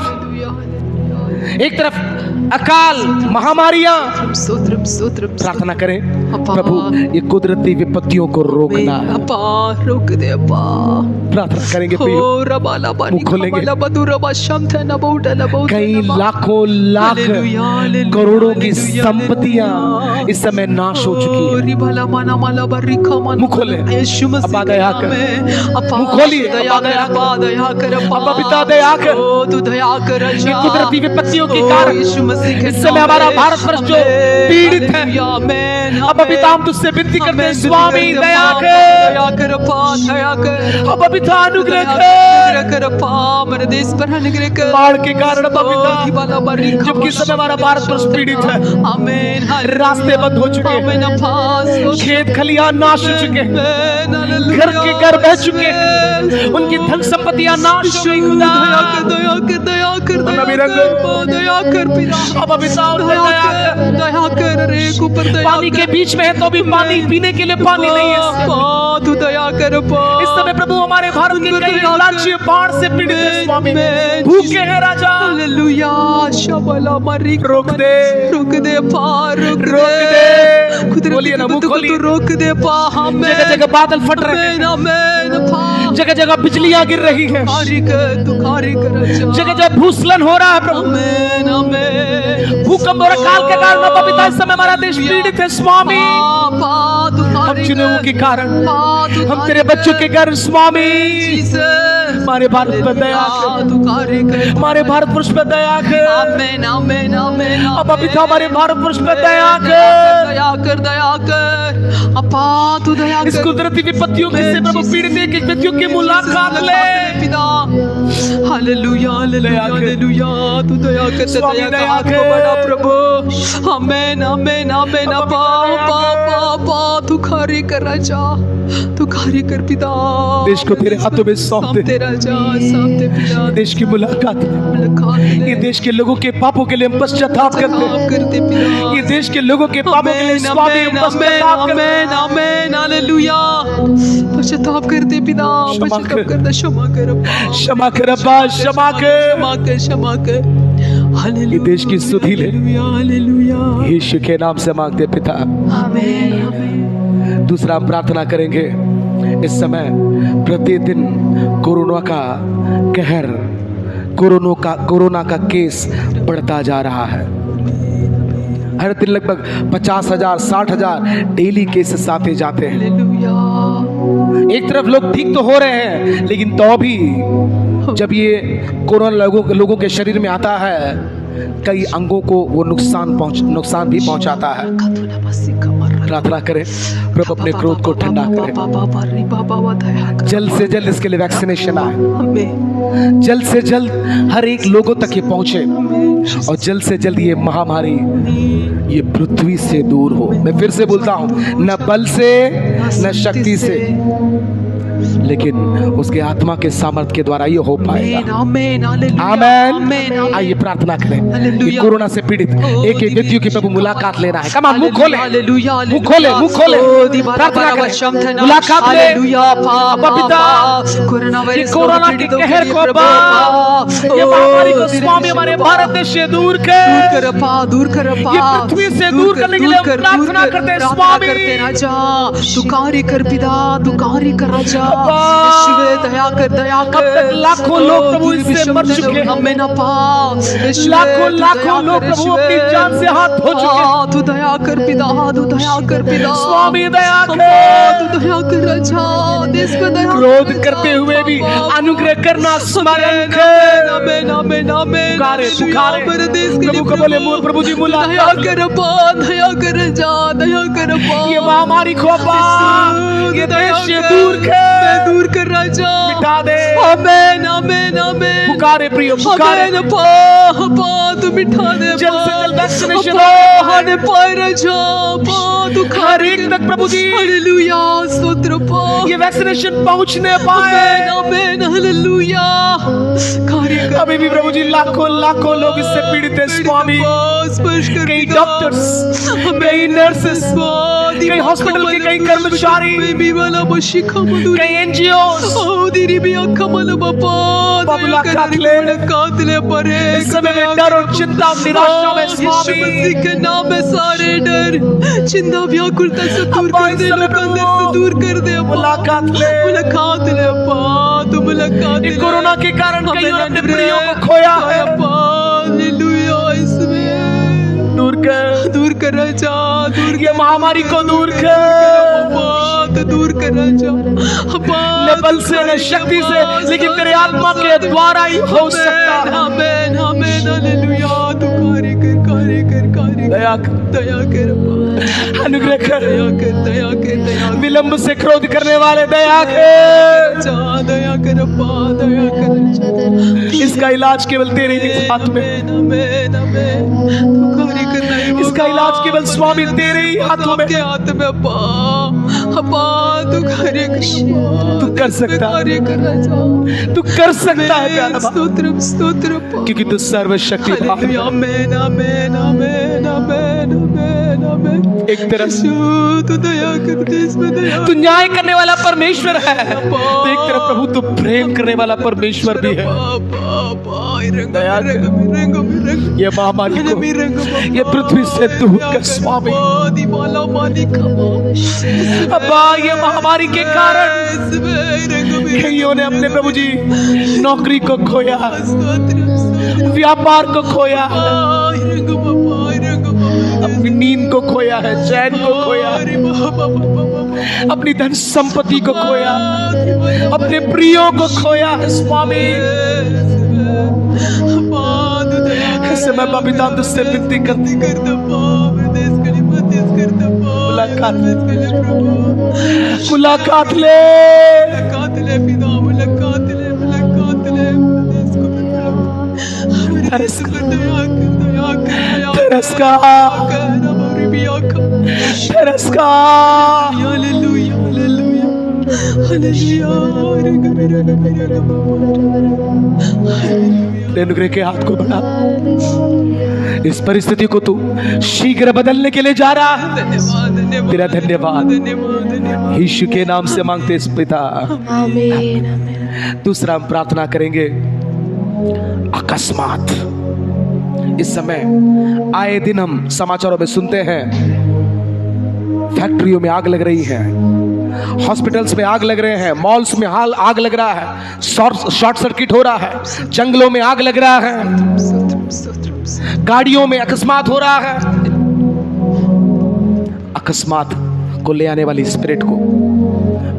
एक तरफ अकाल, महामारियां। प्रार्थना करें प्रभु ये कुदरती विपत्तियों को रोकना। रोक दे अप्पा। प्रार्थना करेंगे, मुंह खोलेंगे। कई लाखों लाख करोड़ों की संपत्तियां इस समय नाश हो चुकी है। मुंह खोले, अब्बा दया कर, मुंह खोलिए, अब्बा पिता दया कर। तू दया कर। कुदरती विपत्तियों के कारण इस समय हमारा भारतवर्ष जो पीड़ित है, अब पिता हम तुझसे विनती करते हैं स्वामी दया कर, अब पिता अनुग्रह कर, मेरे देश पर अनुग्रह कर। बाढ़ के कारण जबकि समय हमारा भारतवर्ष पीड़ित है, आमीन। रास्ते बंद हो चुके हैं, खेत खलियान नाश हो चुके हैं, घर के घर बह चुके हैं, उनकी धन संपत्तियां नाश हो गई। खुदा दया कर अब दया कर रे ऊपर पानी के बीच में है तो भी पानी पीने के लिए पानी नहीं है। तू दया कर। इस समय प्रभु हमारे भारत के कई राज्य बाढ़ से पीड़ित हैं स्वामी, भूखे हैं राजा। हालेलुया। शबला मरी रोक दे पार, रोक दे। बोलिए ना, मुंह खोलिए। रोक दे पा। हमें जगह जगह बादल फट रहे हैं, जगह जगह बिजलियां गिर रही हैं, जगह जगह भूस्खलन हो रहा है प्रभु, भूकंप और अकाल के कारण पिता इस समय हमारा देश पीड़ित है स्वामी। हम चुनावों के कारण, हम तेरे बच्चों के घर स्वामी, हमारे भारत पर दया कर, हमारे भारतवर्ष पर दया कर। आमीन आमीन आमीन। अब पिता हमारे भारतवर्ष पर दया कर अपा तू दया कर। इस कुदरती विपत्तियों के से प्रभु पीड़ित एक व्यक्तियों की मुलाकात ले पिता। Hallelujah hallelujah. तू दया कर, दया कर बड़ा प्रभु। आमीन आमीन आमीन। अपा तू कार्य कर राजा, तू कार्य कर पिता। देश को तेरे हाथों में सौंप दे। दे राजा, सौंप दे पिता। देश की मुलाकात ले। मुलाकात ले। ये देश के लोगों के पापों के लिए हम पश्चाताप करते माफ हैं। करते पिता। ये देश के लोगों के पापों के लिए स्वामी हम पश्चाताप करते हैं। Amen, hallelujah. पश्चाताप करते पिता, क्षमा पश्चाताप कर। करते, क्षमा कर अब्बा। क्षमा कर अब्बा, क्षमा कर। क्षमा कर, क्षमा कर। हालेलुया। ये देश की स्तुति ले। Hallelujah, hallelujah. यीशु के नाम से मांगते पिता। आमेन, आमेन। दूसरा हम प्रार्थना करेंगे, इस समय प्रतिदिन कोरोना का कहर, कोरोना का केस बढ़ता जा रहा है। हर दिन लगभग 50,000 60,000 डेली केसेस आते जाते हैं। हालेलुया। एक तरफ लोग ठीक तो हो रहे हैं, लेकिन तो भी जब ये कोरोना लोगों के शरीर में आता है, कई अंगों को वो नुकसान भी पहुंचाता है। प्रार्थना करें, प्रभु अपने क्रोध को ठंडा करें। जल्द से जल्द इसके लिए वैक्सीनेशन आए, जल्द से जल्द हर एक लोगों तक ये पहुंचे, और जल्द से जल्द ये महामारी ये पृथ्वी से दूर हो। मैं फिर से बोलता हूं, न बल से न शक्ति से, लेकिन उसके आत्मा के सामर्थ्य के द्वारा ये हो पाएगा। आमेन, आमेन। आइए प्रार्थना करें। ये कोरोना से पीड़ित एक एक व्यक्तियों की प्रभु मुलाकात लेना है। कम मुंह खोले, मुंह खोले, मुंह खोले, प्रार्थना करें, मुलाकात ले। अब्बा पिता, ये कोरोना के कहर को अब्बा, ये महामारी को स्वामी हमारे भारत देश से दूर कर, दूर कर ये पृथ्वी से दूर करने के लिए हम प्रार्थना करते हैं स्वामी। राजा, तू कार्य कर पिता, तू कार्य कर राजा। यीशुवे, दया कर, दया कर। अब तक लाखों लोग प्रभु इससे मर चुके हैं। हमें ना पा। लाखों लोग प्रभु अपनी जान से हाथ धो चुके हैं। तू दया कर पिता, तू दया कर पिता। स्वामी दया कर, तू दया कर राजा, देश को दया। क्रोध करते हुए भी अनुग्रह करना स्मरण कर। आमेन, आमेन, आमेन। पुकारे, पुकारे, मेरे देश के लिए प्रभु को बोले, प्रभु जी दया मुलाकात कर अब्बा, दया कर राजा, दया कर अब्बा। ये महामारी को अब्बा, ये देश से दूर कर, दूर कर राजा, मिटा दे। आमेन, आमेन, आमेन। पुकारे प्रिय, पुकारे। आमेन अब्बा, अब्बा तू मिटा दे। जल्द से जल्द वैक्सीनेशन अब्बा, हाने पाए राजा, अब्बा तू हर एक तक प्रभु जी, हालेलुया, स्तोत्र अब्बा। ये वैक्सीनेशन पहुंचने पाए। आमेन, आमेन, हालेलुया। कार्य कर। अभी भी प्रभु जी लाखों लोग इससे पीड़ित है स्वामी। स्पर्श कर कई पिता। डॉक्टर्स, कई नर्सेस, कई हॉस्पिटल के कई कर्मचारी, कई एनजीओ इस समय में डर और चिंता और निराशा में स्वामी के नाम में सारे डर, चिंता, व्याकुलता से दूर अब्बा, कर दे, इस समय लोग अंदर से दूर कर दे अब्बा। मुलाकात ले। मुलाकात ले अब्बा, तू मुलाकात ये ले। कोरोना के कारण कई अपने प्रियों को खोया है। अब्बा, हालेलुया, इसमें दूर कर राजा, दूर ये महामारी को दूर कर। अब्बा, तो दूर कर राजा अब्बा। न बल से न शक्ति से, लेकिन तेरे आत्मा के द्वारा ही हो सकता है। आमेन, आमेन, हालेलुया। तू कार्य कर, कार्य कर, कार्य कर। दया कर, दया कर अब्बा, अनुग्रह कर, दया कर, दया कर, दया कर। विलंब से क्रोध करने वाले दया कर। राजा, दया कर अब्बा, दया कर राजा। इसका इलाज केवल तेरे ही हाथ में। आमेन, आमेन। तू कार्य करना है, इसका इलाज केवल स्वामी तेरे ही हाथों में। आपके हाथ में अब्बा, अब्बा तू कार्य कर, तू कर सकता है। कार्य कर राजा, तू कर सकता है प्यारा बाबा, स्तोत्रम, स्तोत्रम अब्बा। क्योंकि तू सर्वशक्तिमान है। हालेलुया, आमेन, आमेन, आमेन, आमेन, आमेन, आमेन। एक तरफ यीशु, तू दया कर, देश में दया तू न्याय करने वाला परमेश्वर है, तो एक तरफ प्रभु तू प्रेम करने वाला परमेश्वर भी है। दया कर। ये महामारी को, ये पृथ्वी से दूर कर स्वामी। अब्बा, ये महामारी के कारण कईयों ने अपने प्रभु जी नौकरी को खोया, व्यापार को खोया, अपनी नींद को खोया है, चैन को खोया, अपनी धन संपत्ति को खोया, अपने प्रियों को खोया है स्वामी। ऐसे मैं पिता तुझसे विनती करती मुलाकात ले, मुलाकात ले, तरस का तिरस्कार। हालेलुया हालेलुया हालेलुया अनुग्रह के हाथ को बढ़ा, इस परिस्थिति को तू शीघ्र बदलने के लिए जा रहा है। धन्यवाद तेरा धन्यवाद धन्यवाद यीशु के नाम से मांगते इस पिता। आमीन। दूसरा हम प्रार्थना करेंगे अकस्मात। इस समय आए दिन हम समाचारों में सुनते हैं फैक्ट्रियों में आग लग रही है, हॉस्पिटल्स में आग लग रहे हैं, मॉल्स में हाल आग लग रहा है, शॉर्ट सर्किट हो रहा है, जंगलों में आग लग रहा है, गाड़ियों में अकस्मात हो रहा है। अकस्मात को ले आने वाली स्पिरिट को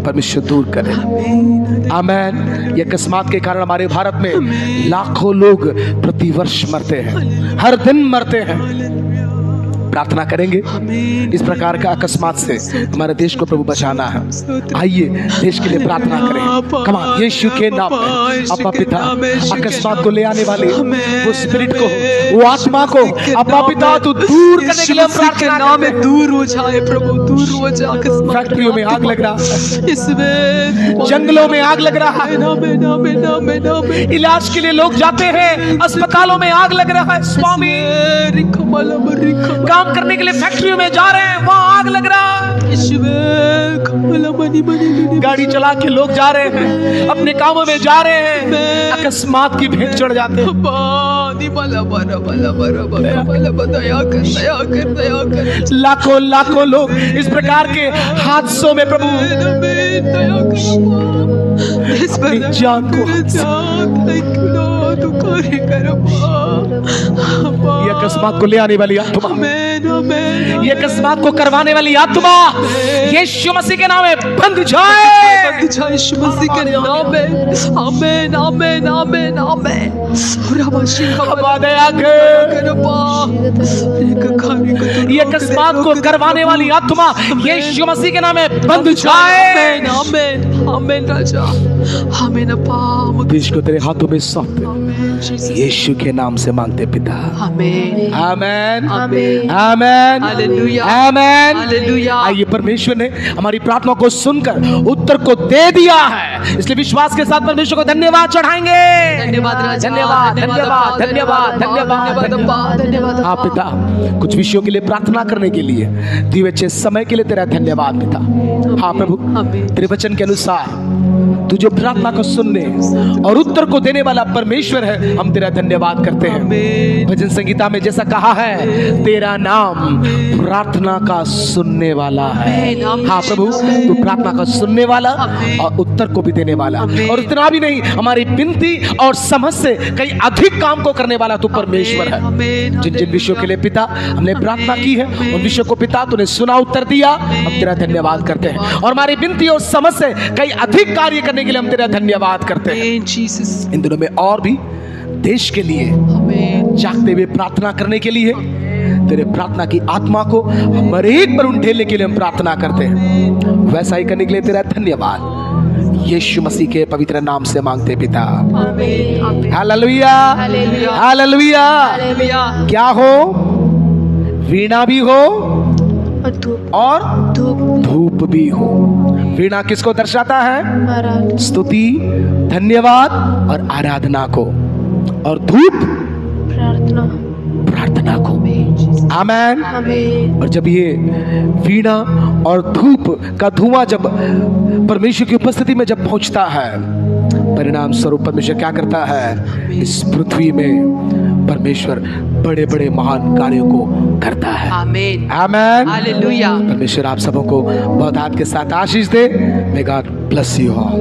परमेश्वर दूर करे। आमेन। ये अकस्मात के कारण हमारे भारत में लाखों लोग प्रतिवर्ष मरते हैं, हर दिन मरते हैं। प्रार्थना करेंगे इस प्रकार का अकस्मात से हमारे देश को प्रभु बचाना है। आइए देश के लिए प्रार्थना करें। कमान यीशु के नाम में अपा पिता, अकस्मात को ले आने वाले वो स्पिरिट को, वो आत्मा को अपा पिता तू दूर करने के लिए प्रार्थना नाम में दूर हो जाए प्रभु, दूर हो जाए। फैक्ट्रियों में आग लग रहा है, इसमें जंगलों में आग लग रहा है, इलाज के लिए लोग जाते हैं, अस्पतालों में आग लग रहा है स्वामी। काम करने के लिए फैक्ट्रियों में जा रहे हैं, वहां आग लग रहा है। गाड़ी चला के लोग जा रहे हैं, अपने कामों में जा रहे हैं, अकस्मात की भेंट चढ़ जाते हैं। लाखों लाखों लोग इस प्रकार के हादसों में प्रभु अपनी जान को, ये अकस्मात को ले आने वाली आत्मा, ये अकस्मात को करवाने वाली आत्मा यीशु मसीह के नाम में बंद जाए। यीशु मसीह के नाम में आमीन आमीन आमीन आमीन। ये अकस्मात को करवाने वाली आत्मा यीशु मसीह के नाम में बंद जाए। आमीन आमीन राजा आमीन। अप्पा देश को तेरे हाथों में सौंपते यीशु के नाम से मांगते पिता। आमीन आमेन आमीन आमेन हालेलुया आमेन हालेलुया। आइए परमेश्वर ने हमारी प्रार्थना को सुनकर उत्तर को दे दिया है, इसलिए विश्वास के साथ परमेश्वर को धन्यवाद चढ़ाएंगे। धन्यवाद राजा, धन्यवाद धन्यवाद धन्यवाद धन्यवाद धन्यवाद धन्यवाद। हाँ पिता, कुछ विषयों के लिए प्रार्थना करने के लिए दिए अच्छे समय के लिए तेरा धन्यवाद पिता। हाँ प्रभु, तेरे वचन के अनुसार तू जो प्रार्थना को सुनने और उत्तर को देने वाला परमेश्वर है, हम तेरा धन्यवाद करते हैं। भजन संगीता में जैसा कहा है, तेरा नाम प्रार्थना का सुनने वाला है। हाँ प्रभु, तू प्रार्थना का सुनने वाला और उत्तर को भी देने वाला, और इतना भी नहीं, हमारी विनती और समझ से कई अधिक काम को करने वाला तू परमेश्वर है। जिन जिन विषयों के लिए पिता हमने प्रार्थना की है, उन विषयों को पिता तूने सुना, उत्तर दिया, हम तेरा धन्यवाद करते हैं। और हमारी विनती और समझ से कई अधिक कार्य करने के लिए हम तेरा धन्यवाद करते हैं। इन दिनों में और भी देश के लिए जागते हुए प्रार्थना करने के लिए तेरे प्रार्थना की आत्मा को हमारे एक पर उंडेलने के लिए हम प्रार्थना करते हैं। वैसा ही करने के लिए तेरा धन्यवाद यीशु मसीह के पवित्र नाम से मांगते पिता। Hallelujah hallelujah. क्या हो? वीणा भी हो और धूप भी हो। वीणा किसको दर्शाता है? स्तुति, धन्यवाद और आराधना को, और धूप प्रार्थना को। आमेन। और जब ये वीणा और धूप का धुआं जब परमेश्वर की उपस्थिति में जब पहुंचता है, परिणाम स्वरूप परमेश्वर क्या करता है? इस पृथ्वी में परमेश्वर बड़े बड़े महान कार्यों को करता है। आमीन आमेन हालेलुया। परमेश्वर आप सबों को बहुत हाथ के साथ आशीष दे। May God bless you all.